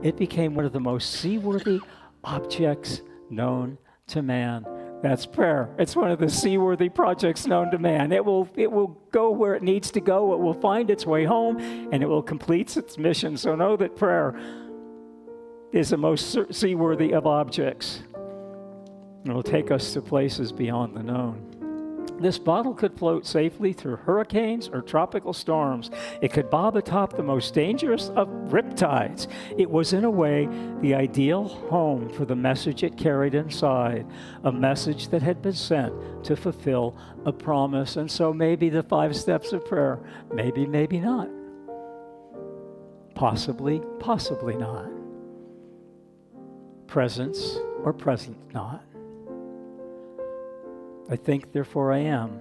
it became one of the most seaworthy objects known to man. That's prayer. It's one of the seaworthy projects known to man. It will go where it needs to go. It will find its way home, and it will complete its mission. So know that prayer is the most seaworthy of objects. It will take us to places beyond the known. This bottle could float safely through hurricanes or tropical storms. It could bob atop the most dangerous of riptides. It was, in a way, the ideal home for the message it carried inside, a message that had been sent to fulfill a promise. And so maybe the 5 steps of prayer, maybe, maybe not. Possibly, possibly not. Presence or present not. I think, therefore I am.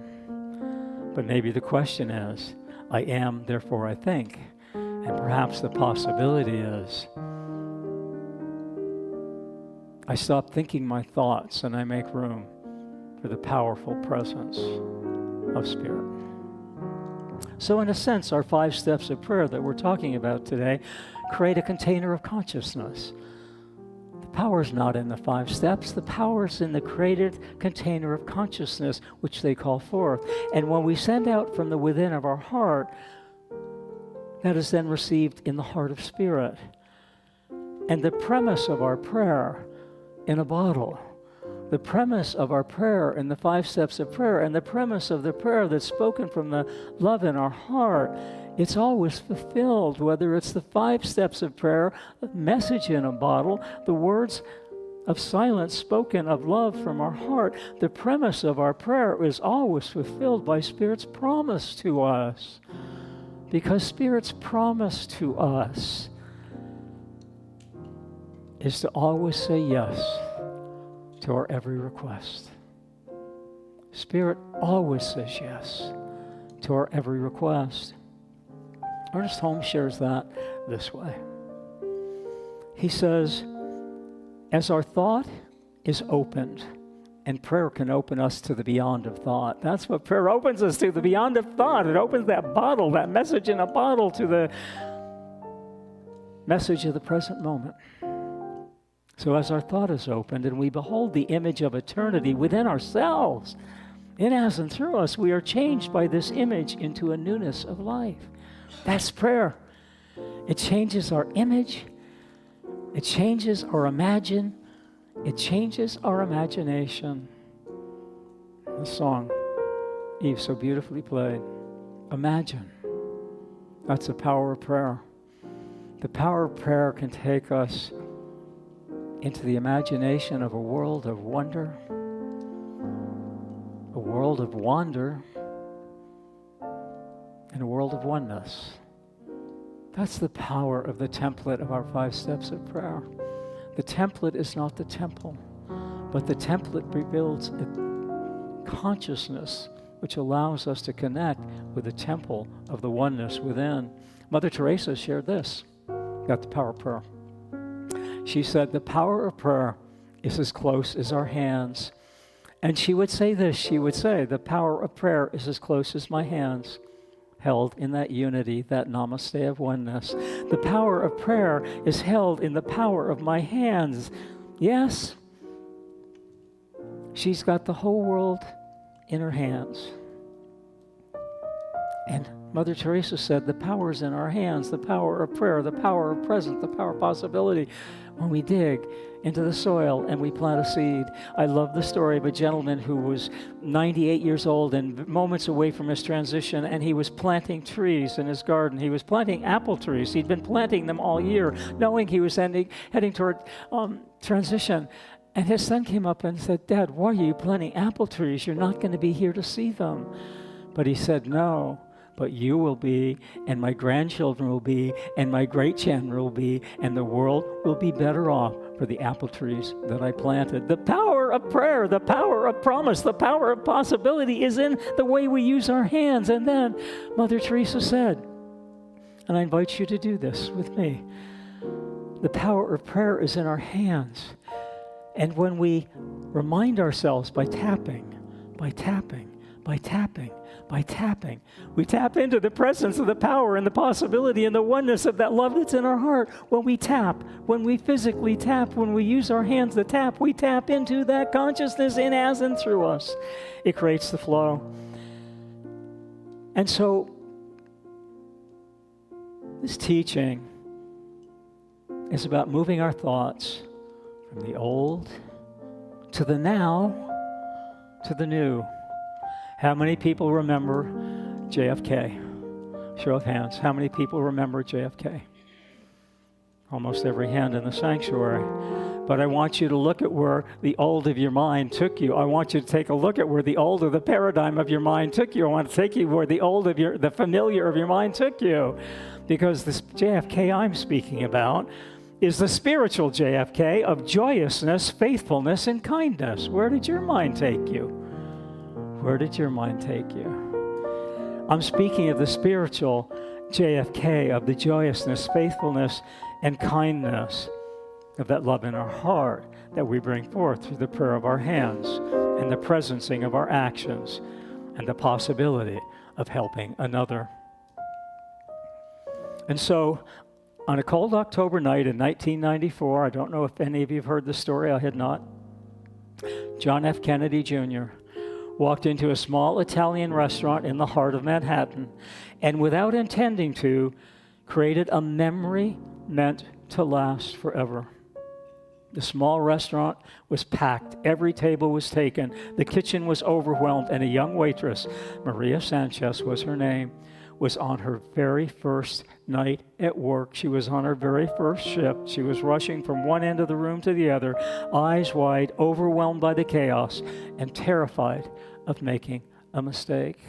But maybe the question is, I am, therefore I think. And perhaps the possibility is, I stop thinking my thoughts and I make room for the powerful presence of Spirit. So in a sense, our 5 steps of prayer that we're talking about today create a container of consciousness. The power is not in the 5 steps. The power is in the created container of consciousness, which they call forth. And when we send out from the within of our heart, that is then received in the heart of Spirit. And the premise of our prayer in a bottle, the premise of our prayer in the 5 steps of prayer, and the premise of the prayer that's spoken from the love in our heart, it's always fulfilled, whether it's the 5 steps of prayer, a message in a bottle, the words of silence spoken of love from our heart. The premise of our prayer is always fulfilled by Spirit's promise to us. Because Spirit's promise to us is to always say yes to our every request. Spirit always says yes to our every request. Ernest Holmes shares that this way. He says, as our thought is opened, and prayer can open us to the beyond of thought. That's what prayer opens us to, the beyond of thought. It opens that bottle, that message in a bottle, to the message of the present moment. So as our thought is opened and we behold the image of eternity within ourselves, in us and through us, we are changed by this image into a newness of life. That's prayer. It changes our image. It changes our It changes our imagination. The song Yve so beautifully played. Imagine. That's the power of prayer. The power of prayer can take us into the imagination of a world of wonder, a world of wonder, and a world of oneness. That's the power of the template of our 5 steps of prayer. The template is not the temple, but the template rebuilds a consciousness which allows us to connect with the temple of the oneness within. Mother Teresa shared this about the power of prayer. She said, the power of prayer is as close as our hands. And she would say this, she would say, the power of prayer is as close as my hands, held in that unity, that namaste of oneness. The power of prayer is held in the power of my hands. Yes, she's got the whole world in her hands. And Mother Teresa said, the power is in our hands, the power of prayer, the power of presence, the power of possibility. When we dig into the soil and we plant a seed. I love the story of a gentleman who was 98 years old and moments away from his transition, and he was planting trees in his garden. He was planting apple trees. He'd been planting them all year, knowing he was heading toward transition. And his son came up and said, Dad, why are you planting apple trees? You're not going to be here to see them. But he said, no. But you will be, and my grandchildren will be, and my great-grandchildren will be, and the world will be better off for the apple trees that I planted. The power of prayer, the power of promise, the power of possibility is in the way we use our hands. And then Mother Teresa said, and I invite you to do this with me, the power of prayer is in our hands. And when we remind ourselves by tapping, we tap into the presence of the power and the possibility and the oneness of that love that's in our heart. When we tap, when we physically tap, when we use our hands to tap, we tap into that consciousness in us and through us. It creates the flow. And so, this teaching is about moving our thoughts from the old to the now to the new. How many people remember JFK? Show of hands. How many people remember JFK? Almost every hand in the sanctuary. But I want you to look at where the old of your mind took you. I want you to take a look at where the old of the paradigm of your mind took you. I want to take you where the familiar of your mind took you. Because this JFK I'm speaking about is the spiritual JFK of joyousness, faithfulness, and kindness. Where did your mind take you? Where did your mind take you? I'm speaking of the spiritual JFK, of the joyousness, faithfulness, and kindness, of that love in our heart that we bring forth through the prayer of our hands and the presencing of our actions and the possibility of helping another. And so, on a cold October night in 1994, I don't know if any of you have heard the story, I had not, John F. Kennedy Jr. walked into a small Italian restaurant in the heart of Manhattan, and without intending to, created a memory meant to last forever. The small restaurant was packed. Every table was taken. The kitchen was overwhelmed, and a young waitress, Maria Sanchez was her name, was on her very first night at work. She was on her very first shift. She was rushing from one end of the room to the other, eyes wide, overwhelmed by the chaos, and terrified of making a mistake.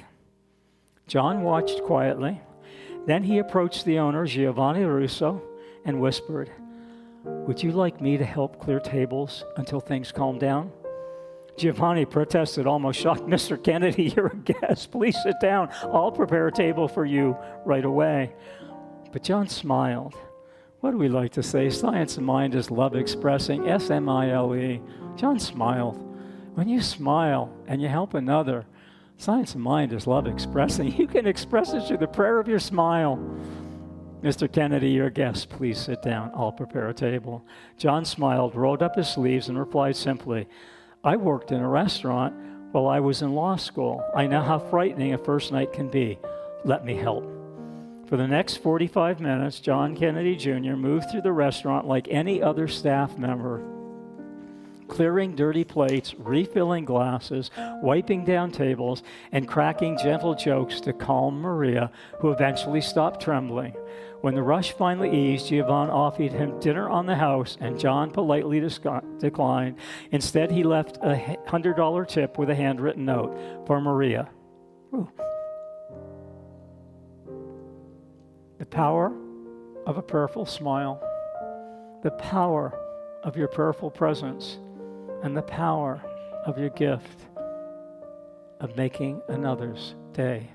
John watched quietly. Then he approached the owner, Giovanni Russo, and whispered, would you like me to help clear tables until things calm down? Giovanni protested, almost shocked. Mr. Kennedy, you're a guest. Please sit down. I'll prepare a table for you right away. But John smiled. What do we like to say? Science of mind is love expressing, S-M-I-L-E. John smiled. When you smile and you help another, science of mind is love expressing. You can express it through the prayer of your smile. Mr. Kennedy, your guest, please sit down. I'll prepare a table. John smiled, rolled up his sleeves, and replied simply, I worked in a restaurant while I was in law school. I know how frightening a first night can be. Let me help. For the next 45 minutes, John Kennedy Jr. moved through the restaurant like any other staff member, clearing dirty plates, refilling glasses, wiping down tables, and cracking gentle jokes to calm Maria, who eventually stopped trembling. When the rush finally eased, Giovanni offered him dinner on the house, and John politely declined. Instead, he left a $100 tip with a handwritten note for Maria. Ooh. The power of a prayerful smile, the power of your prayerful presence, and the power of your gift of making another's day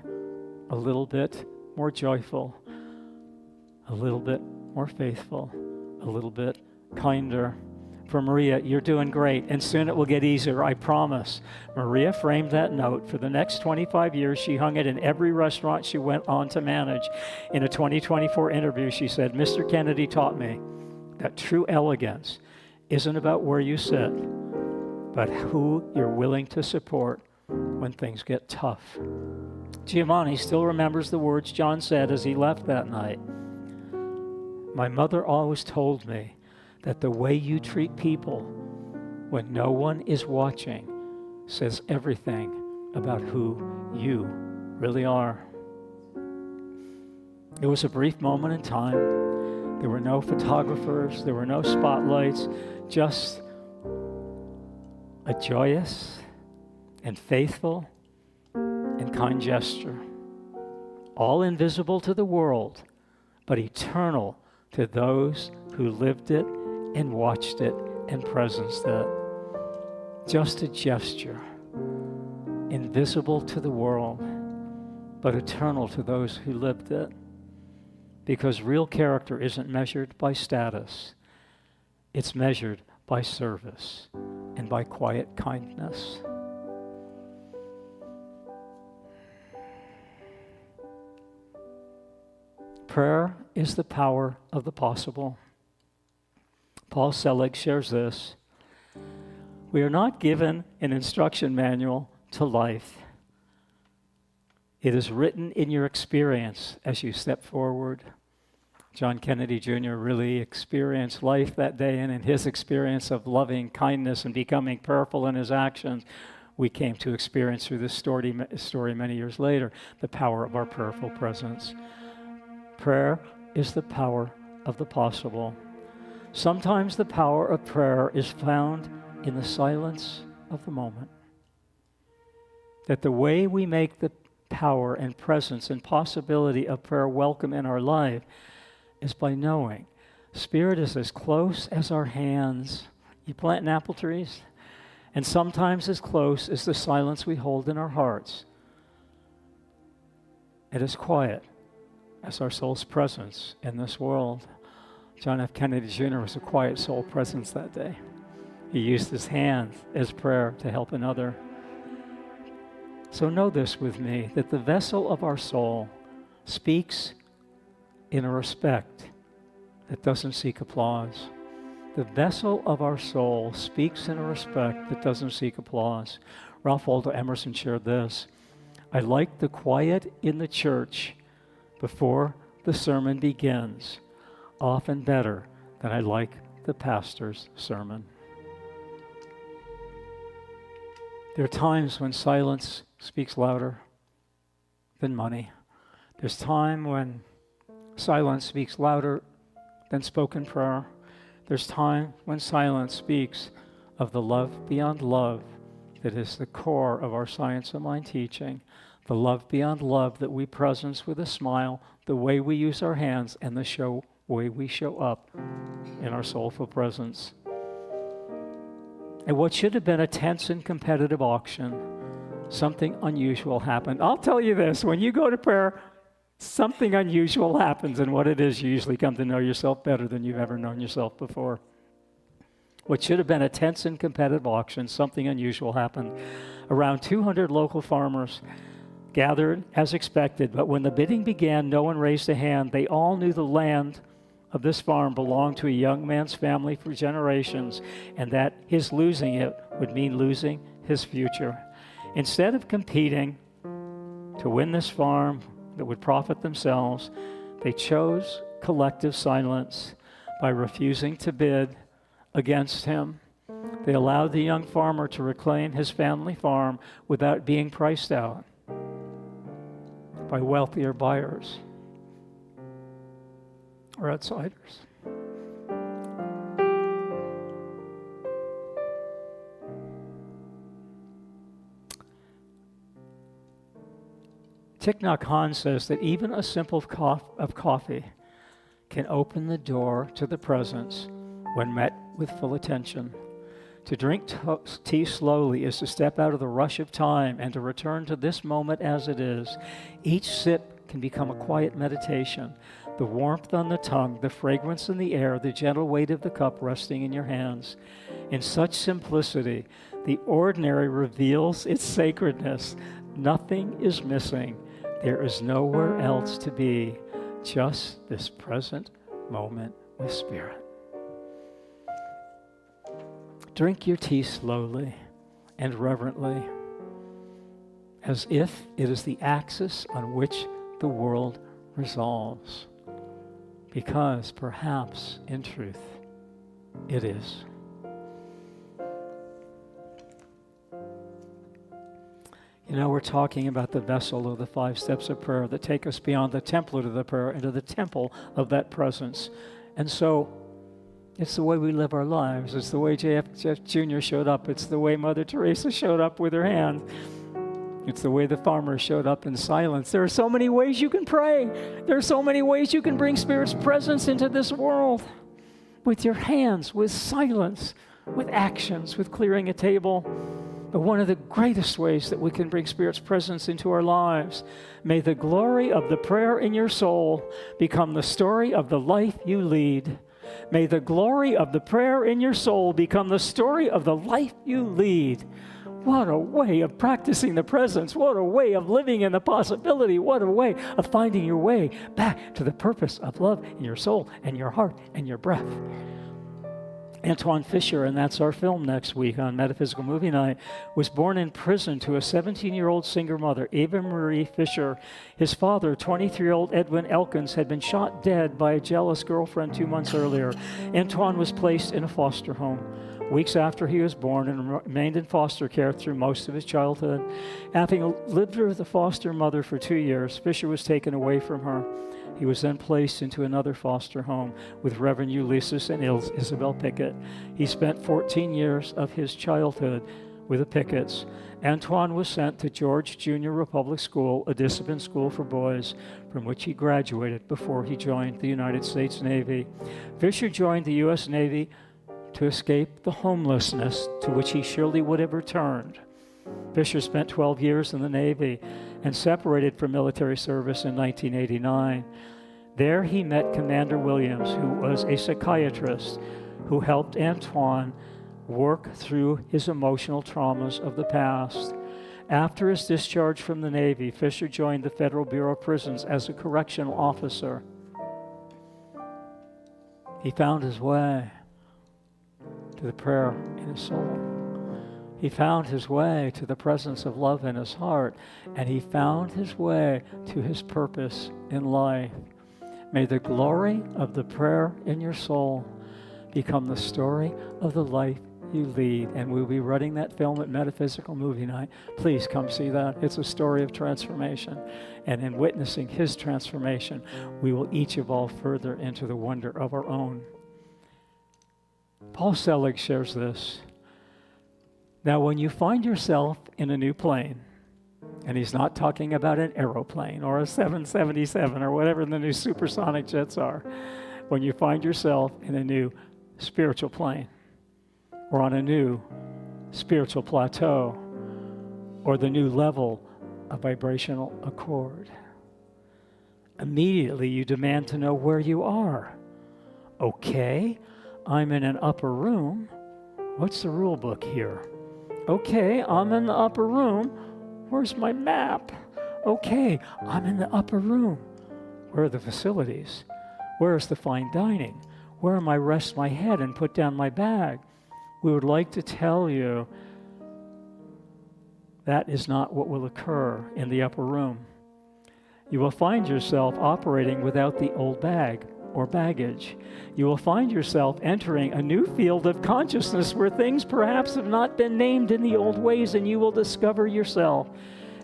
a little bit more joyful, a little bit more faithful, a little bit kinder. For Maria, you're doing great, and soon it will get easier, I promise. Maria framed that note. For the next 25 years, she hung it in every restaurant she went on to manage. In a 2024 interview, she said, Mr. Kennedy taught me that true elegance isn't about where you sit, but who you're willing to support when things get tough. Giovanni still remembers the words John said as he left that night. My mother always told me that the way you treat people when no one is watching says everything about who you really are. It was a brief moment in time. There were no photographers, there were no spotlights, just a joyous and faithful and kind gesture, all invisible to the world, but eternal to those who lived it and watched it and presenced it. Just a gesture, invisible to the world, but eternal to those who lived it. Because real character isn't measured by status. It's measured by service and by quiet kindness. Prayer is the power of the possible. Paul Selig shares this. We are not given an instruction manual to life. It is written in your experience as you step forward. John Kennedy Jr. really experienced life that day, and in his experience of loving kindness and becoming prayerful in his actions, we came to experience through this story many years later, the power of our prayerful presence. Prayer is the power of the possible. Sometimes the power of prayer is found in the silence of the moment. That the way we make the power and presence and possibility of prayer welcome in our life is by knowing Spirit is as close as our hands. You plant apple trees, and sometimes as close as the silence we hold in our hearts. It is quiet as our soul's presence in this world. John F. Kennedy Jr. was a quiet soul presence that day. He used his hands as prayer to help another. So know this with me, that the vessel of our soul speaks in a respect that doesn't seek applause. The vessel of our soul speaks in a respect that doesn't seek applause. Ralph Waldo Emerson shared this. I like the quiet in the church before the sermon begins, often better than I like the pastor's sermon. There are times when silence speaks louder than money. There's time when silence speaks louder than spoken prayer. There's time when silence speaks of the love beyond love that is the core of our Science of Mind teaching. The love beyond love that we presence with a smile, the way we use our hands, and the way we show up in our soulful presence. And what should have been a tense and competitive auction, something unusual happened. I'll tell you this, when you go to prayer, something unusual happens, and what it is, you usually come to know yourself better than you've ever known yourself before. What should have been a tense and competitive auction, something unusual happened. Around 200 local farmers gathered as expected, but when the bidding began, no one raised a hand. They all knew the land of this farm belonged to a young man's family for generations, and that his losing it would mean losing his future. Instead of competing to win this farm that would profit themselves, they chose collective silence by refusing to bid against him. They allowed the young farmer to reclaim his family farm without being priced out by wealthier buyers or outsiders. Thich Nhat Hanh says that even a simple cup of coffee can open the door to the presence when met with full attention. To drink tea slowly is to step out of the rush of time and to return to this moment as it is. Each sip can become a quiet meditation. The warmth on the tongue, the fragrance in the air, the gentle weight of the cup resting in your hands. In such simplicity, the ordinary reveals its sacredness. Nothing is missing. There is nowhere else to be. Just this present moment with Spirit. Drink your tea slowly and reverently, as if it is the axis on which the world resolves, because perhaps, in truth, it is. You know, we're talking about the vessel of the 5 steps of prayer that take us beyond the template of the prayer into the temple of that presence. And so, it's the way we live our lives. It's the way Jeff Jr. showed up. It's the way Mother Teresa showed up with her hand. It's the way the farmer showed up in silence. There are so many ways you can pray. There are so many ways you can bring Spirit's presence into this world. With your hands, with silence, with actions, with clearing a table. But one of the greatest ways that we can bring Spirit's presence into our lives, may the glory of the prayer in your soul become the story of the life you lead. May the glory of the prayer in your soul become the story of the life you lead. What a way of practicing the presence. What a way of living in the possibility. What a way of finding your way back to the purpose of love in your soul and your heart and your breath. Antoine Fisher, and that's our film next week on Metaphysical Movie Night, was born in prison to a 17-year-old single mother, Eva Marie Fisher. His father, 23-year-old Edwin Elkins, had been shot dead by a jealous girlfriend 2 months earlier. Antoine was placed in a foster home weeks after he was born and remained in foster care through most of his childhood. Having lived with a foster mother for 2 years, Fisher was taken away from her. He was then placed into another foster home with Reverend Ulysses and Isabel Pickett. He spent 14 years of his childhood with the Picketts. Antoine was sent to George Junior Public School, a discipline school for boys, from which he graduated before he joined the United States Navy. Fisher joined the U.S. Navy to escape the homelessness to which he surely would have returned. Fisher spent 12 years in the Navy and separated from military service in 1989. There he met Commander Williams, who was a psychiatrist who helped Antoine work through his emotional traumas of the past. After his discharge from the Navy, Fisher joined the Federal Bureau of Prisons as a correctional officer. He found his way to the prayer in his soul. He found his way to the presence of love in his heart, and he found his way to his purpose in life. May the glory of the prayer in your soul become the story of the life you lead. And we'll be running that film at Metaphysical Movie Night. Please come see that. It's a story of transformation. And in witnessing his transformation, we will each evolve further into the wonder of our own. Paul Selig shares this. Now, when you find yourself in a new plane, and he's not talking about an aeroplane or a 777 or whatever the new supersonic jets are, when you find yourself in a new spiritual plane, or on a new spiritual plateau, or the new level of vibrational accord. Immediately you demand to know where you are. Okay, I'm in an upper room. What's the rule book here? Okay, I'm in the upper room. Where's my map? Okay, I'm in the upper room. Where are the facilities? Where is the fine dining? Where am I rest my head and put down my bag? We would like to tell you that is not what will occur in the upper room. You will find yourself operating without the old bag or baggage. You will find yourself entering a new field of consciousness where things perhaps have not been named in the old ways, and you will discover yourself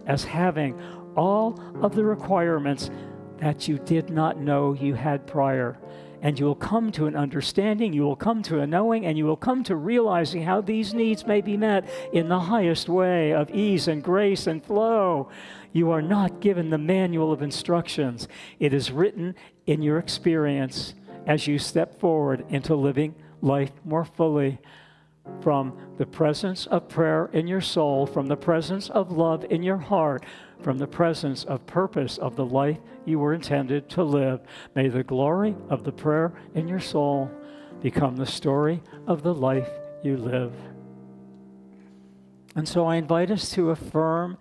as having all of the requirements that you did not know you had prior. And you will come to an understanding, you will come to a knowing, and you will come to realizing how these needs may be met in the highest way of ease and grace and flow. You are not given the manual of instructions. It is written in your experience as you step forward into living life more fully. From the presence of prayer in your soul, from the presence of love in your heart, from the presence of purpose of the life you were intended to live. May the glory of the prayer in your soul become the story of the life you live. And so I invite us to affirm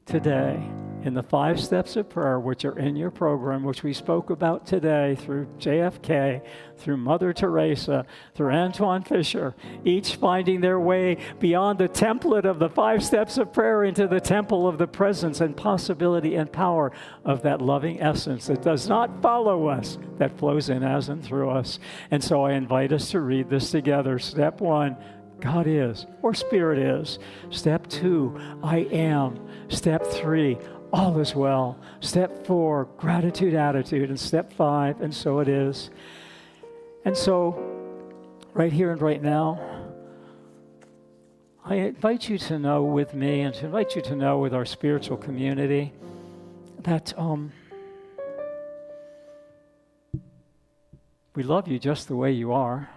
today in the 5 steps of prayer, which are in your program, which we spoke about today through JFK, through Mother Teresa, through Antoine Fisher, each finding their way beyond the template of the 5 steps of prayer into the temple of the presence and possibility and power of that loving essence that does not follow us, that flows in as and through us. And so I invite us to read this together. Step 1, God is, or Spirit is. Step 2, I am. Step 3, all is well. Step 4, gratitude attitude. And step 5, and so it is. And so, right here and right now, I invite you to know with me and to invite you to know with our spiritual community that we love you just the way you are.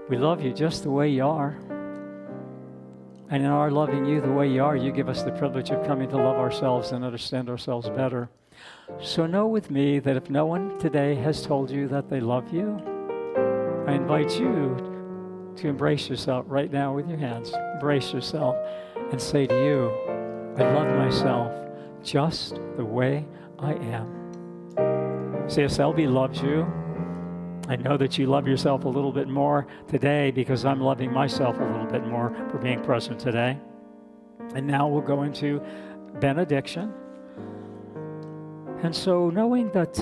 We love you just the way you are. And in our loving you the way you are, you give us the privilege of coming to love ourselves and understand ourselves better. So know with me that if no one today has told you that they love you, I invite you to embrace yourself right now with your hands. Embrace yourself and say to you, I love myself just the way I am. CSLB loves you. I know that you love yourself a little bit more today because I'm loving myself a little bit more for being present today. And now we'll go into benediction. And so knowing that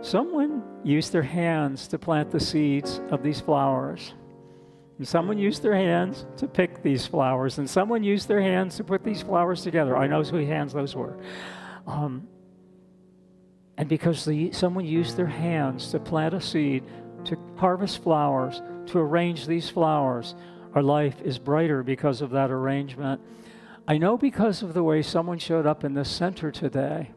someone used their hands to plant the seeds of these flowers, and someone used their hands to pick these flowers, and someone used their hands to put these flowers together. I know whose hands those were. And because someone used their hands to plant a seed, to harvest flowers, to arrange these flowers, our life is brighter because of that arrangement. I know because of the way someone showed up in this center today,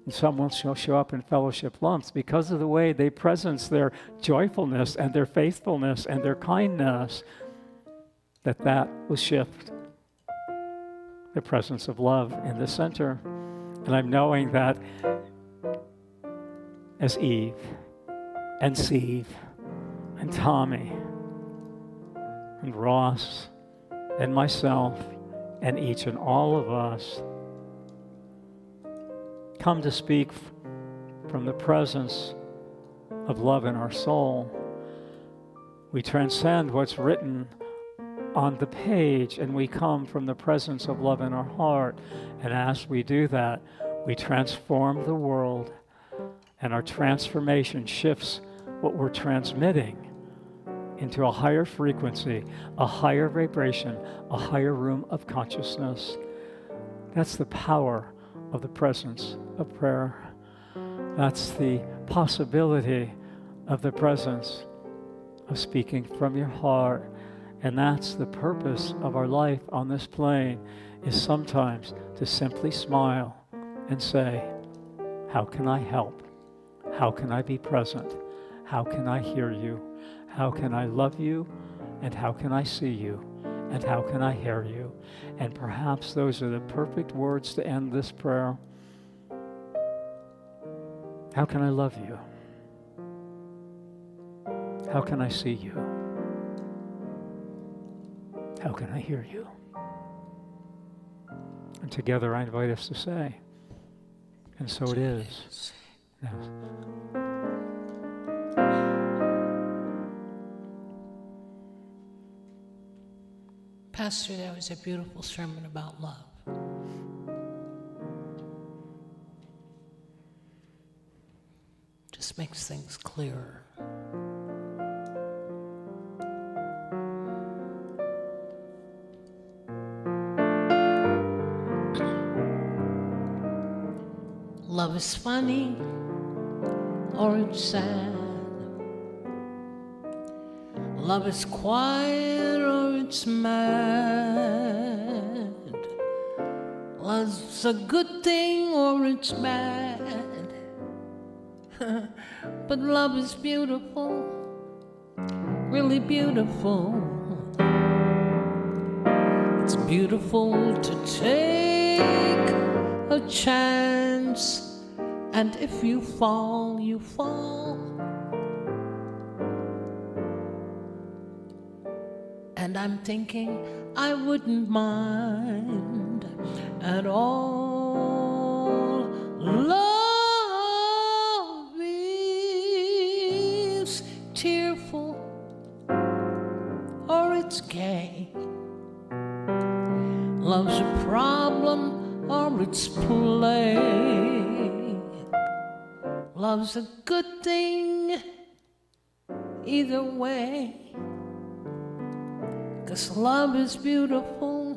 and someone shall show up in fellowship lumps, because of the way they presence their joyfulness and their faithfulness and their kindness, that will shift the presence of love in the center. And I'm knowing that as Yve and Siv and Tommy and Ross and myself and each and all of us come to speak from the presence of love in our soul, we transcend what's written on the page and we come from the presence of love in our heart. And as we do that, we transform the world. And our transformation shifts what we're transmitting into a higher frequency, a higher vibration, a higher room of consciousness. That's the power of the presence of prayer. That's the possibility of the presence of speaking from your heart. And that's the purpose of our life on this plane, is sometimes to simply smile and say, how can I help? How can I be present? How can I hear you? How can I love you? And how can I see you? And how can I hear you? And perhaps those are the perfect words to end this prayer. How can I love you? How can I see you? How can I hear you? And together I invite us to say, and so it is. Yes. Pastor, that was a beautiful sermon about love. Just makes things clearer. Love is funny or it's sad. Love is quiet or it's mad. Love's a good thing or it's bad. But love is beautiful, really beautiful. It's beautiful to take a chance, and if you fall, you fall. And I'm thinking I wouldn't mind at all. Love is tearful or it's gay. Love's a problem or it's play. Love's a good thing either way. 'Cause love is beautiful,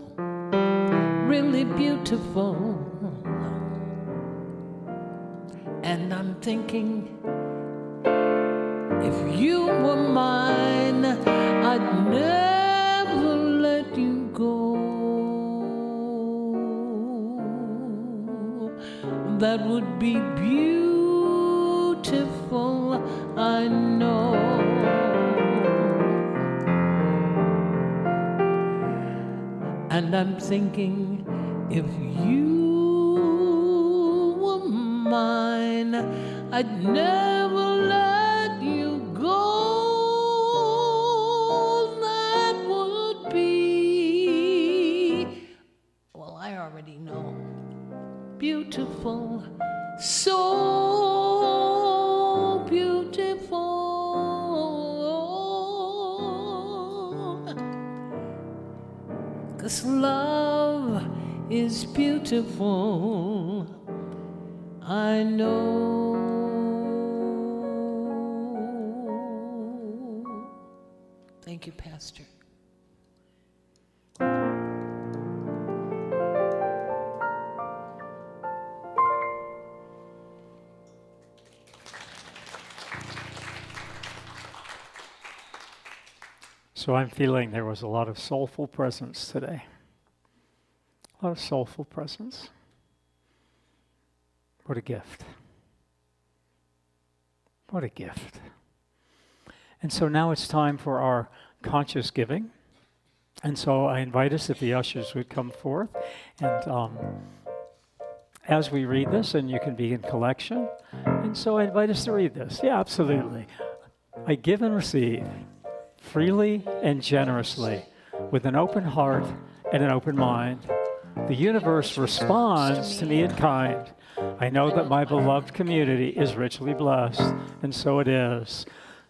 really beautiful. And I'm thinking, if you were mine, I'd never let you go. That would be beautiful, I know. And I'm thinking, if you were mine, I'd never let you go. That would be, well, I already know, beautiful, so beautiful. 'Cause love is beautiful, I know. Thank you, Pastor. So I'm feeling there was a lot of soulful presence today. A lot of soulful presence. What a gift. What a gift. And so now it's time for our conscious giving. And so I invite us, if the ushers would come forth. And as we read this, and you can be in collection. And so I invite us to read this. Yeah, absolutely. I give and receive freely and generously, with an open heart and an open mind. The universe responds to me in kind. I know that my beloved community is richly blessed, and so it is.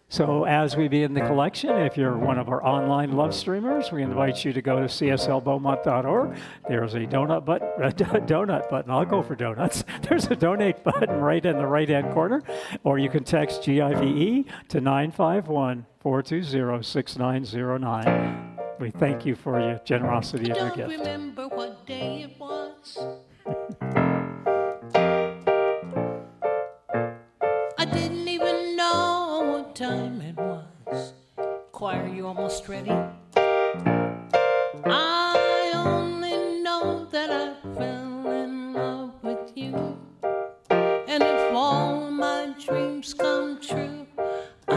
So as we begin the collection, if you're one of our online love streamers, we invite you to go to cslbeaumont.org. There's a donut button. I'll go for donuts. There's a donate button right in the right-hand corner, or you can text GIVE to 951-420-6909. We thank you for your generosity of your gift. I don't remember what day it was. I didn't even know what time it was. Choir, you almost ready? I only know that I fell in love with you. And if all my dreams come true, I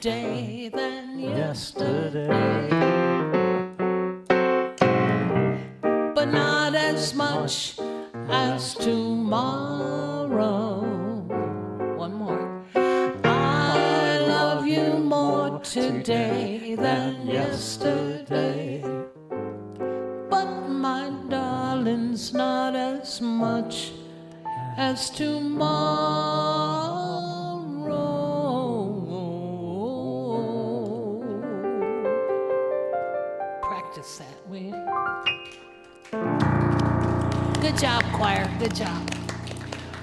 today than yesterday. But not as much as tomorrow. One more. I love you more today than yesterday. But my darling's not as much as tomorrow. Practice that, will you? Good job, choir. Good job.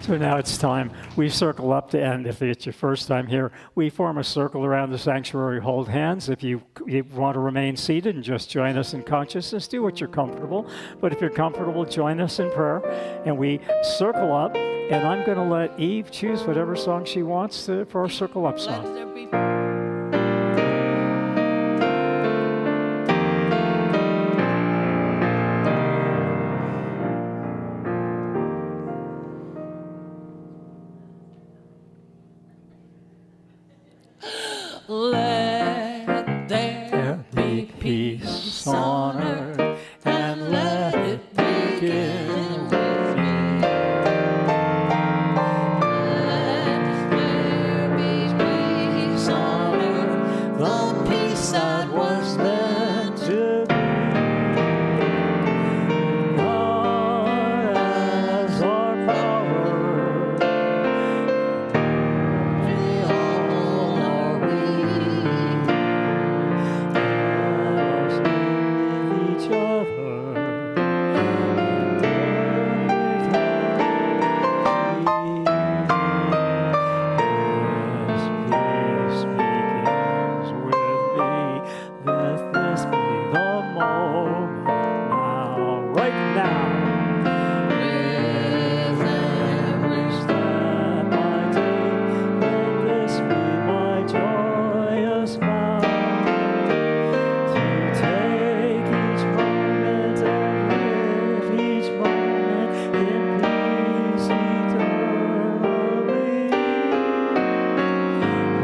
So now it's time. We circle up to end. If it's your first time here, we form a circle around the sanctuary, hold hands. If you want to remain seated and just join us in consciousness, do what you're comfortable. But if you're comfortable, join us in prayer. And we circle up, and I'm going to let Yve choose whatever song she wants for our circle up song. Let there be. Let there be peace on earth, and let it begin with me. Let there be peace on earth, the peace that was meant to be. God as our power, we all are weak. Let us be with each other. Yes, peace begins with me. Let this be the moment now, right now. With every step I take, let this be my joyous vow. To take each moment and live each moment in peace eternally.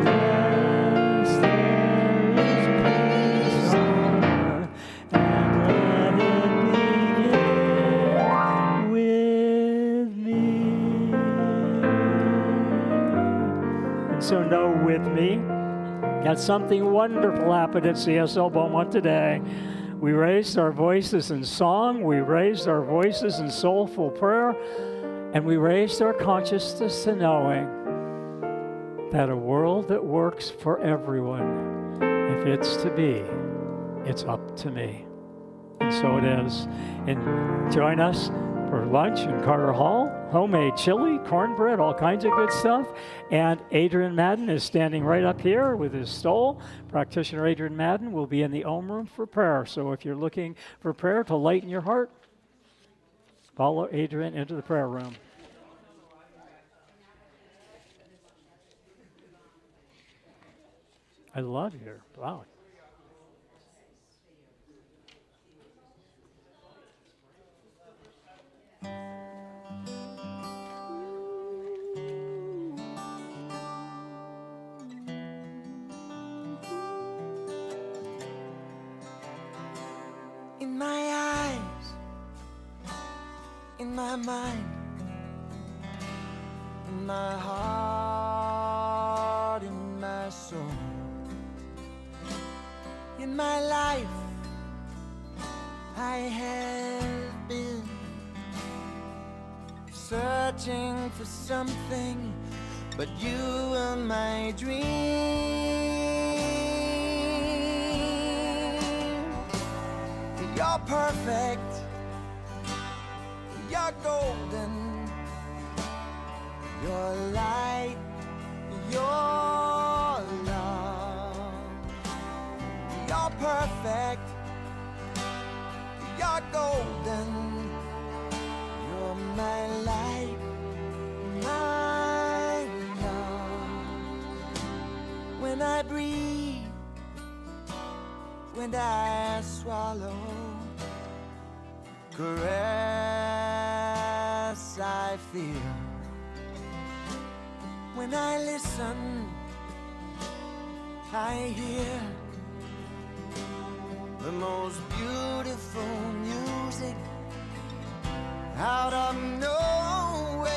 Yes, there is peace on earth, and let it begin with me. And so know with me, got something wonderful happened at CSL Beaumont today. We raised our voices in song, we raised our voices in soulful prayer, and we raised our consciousness to knowing that a world that works for everyone, if it's to be, it's up to me. And so it is. And join us for lunch in Carter Hall. Homemade chili, cornbread, all kinds of good stuff. And Adrian Madden is standing right up here with his stole. Practitioner Adrian Madden will be in the Om room for prayer. So if you're looking for prayer to lighten your heart, follow Adrian into the prayer room. I love your wow. In my eyes, in my mind, in my heart, in my soul, in my life, I have been searching for something, but you were my dream. You're perfect, you're golden, you're light, you're love. You're perfect, you're golden, you're my light, my love. When I breathe, when I swallow, caress I feel. When I listen, I hear the most beautiful music out of nowhere.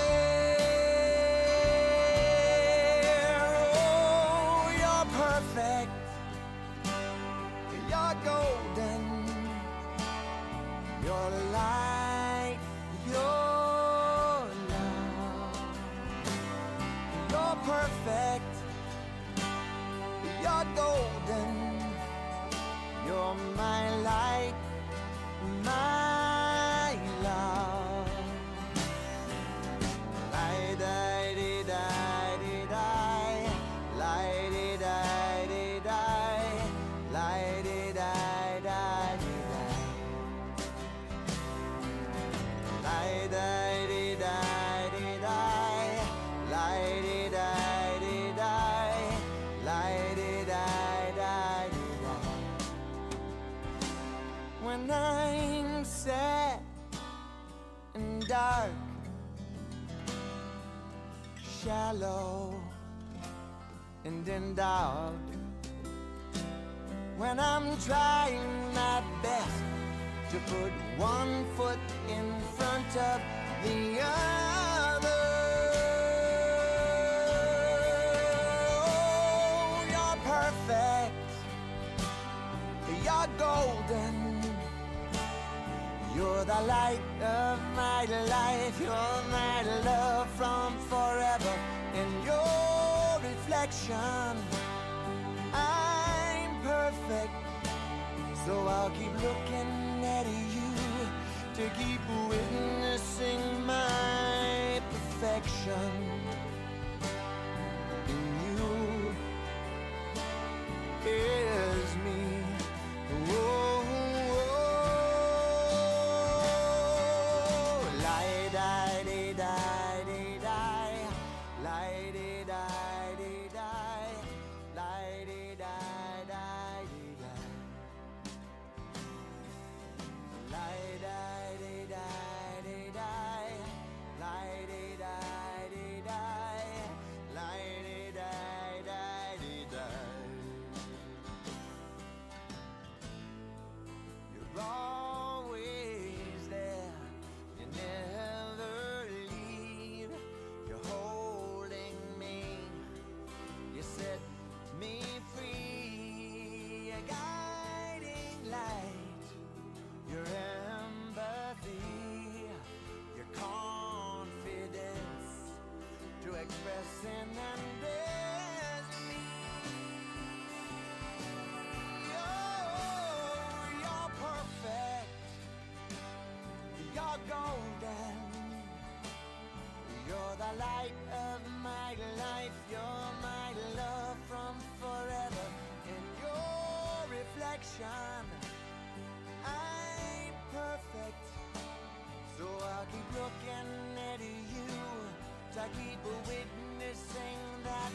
Oh, you're perfect, you're golden, you're light, you're love. You're perfect, you're golden, you're my light, my love. Lie-di-di-di-di-di, lie-di-di-di-di, lie-di-di-di-di-di, lie-di-di-di-di-di, lie-di-di-di-di, lie-di-di-di-di-di. When I'm sad and dark, shallow and in doubt, when I'm trying my best to put one foot in front of the other. Oh, you're perfect, you're golden, you're the light of my life, you're my love from forever, and your reflection. I'm perfect, so I'll keep looking at you to keep witnessing my perfection. In you is me. Whoa. You're always there, you never leave. You're holding me, you set me free. Your guiding light, your empathy, your confidence to express and embrace me. Oh, you're perfect, you're golden, you're the light of my life, you're my love from forever, in your reflection. I'm perfect, so I'll keep looking at you to keep witnessing that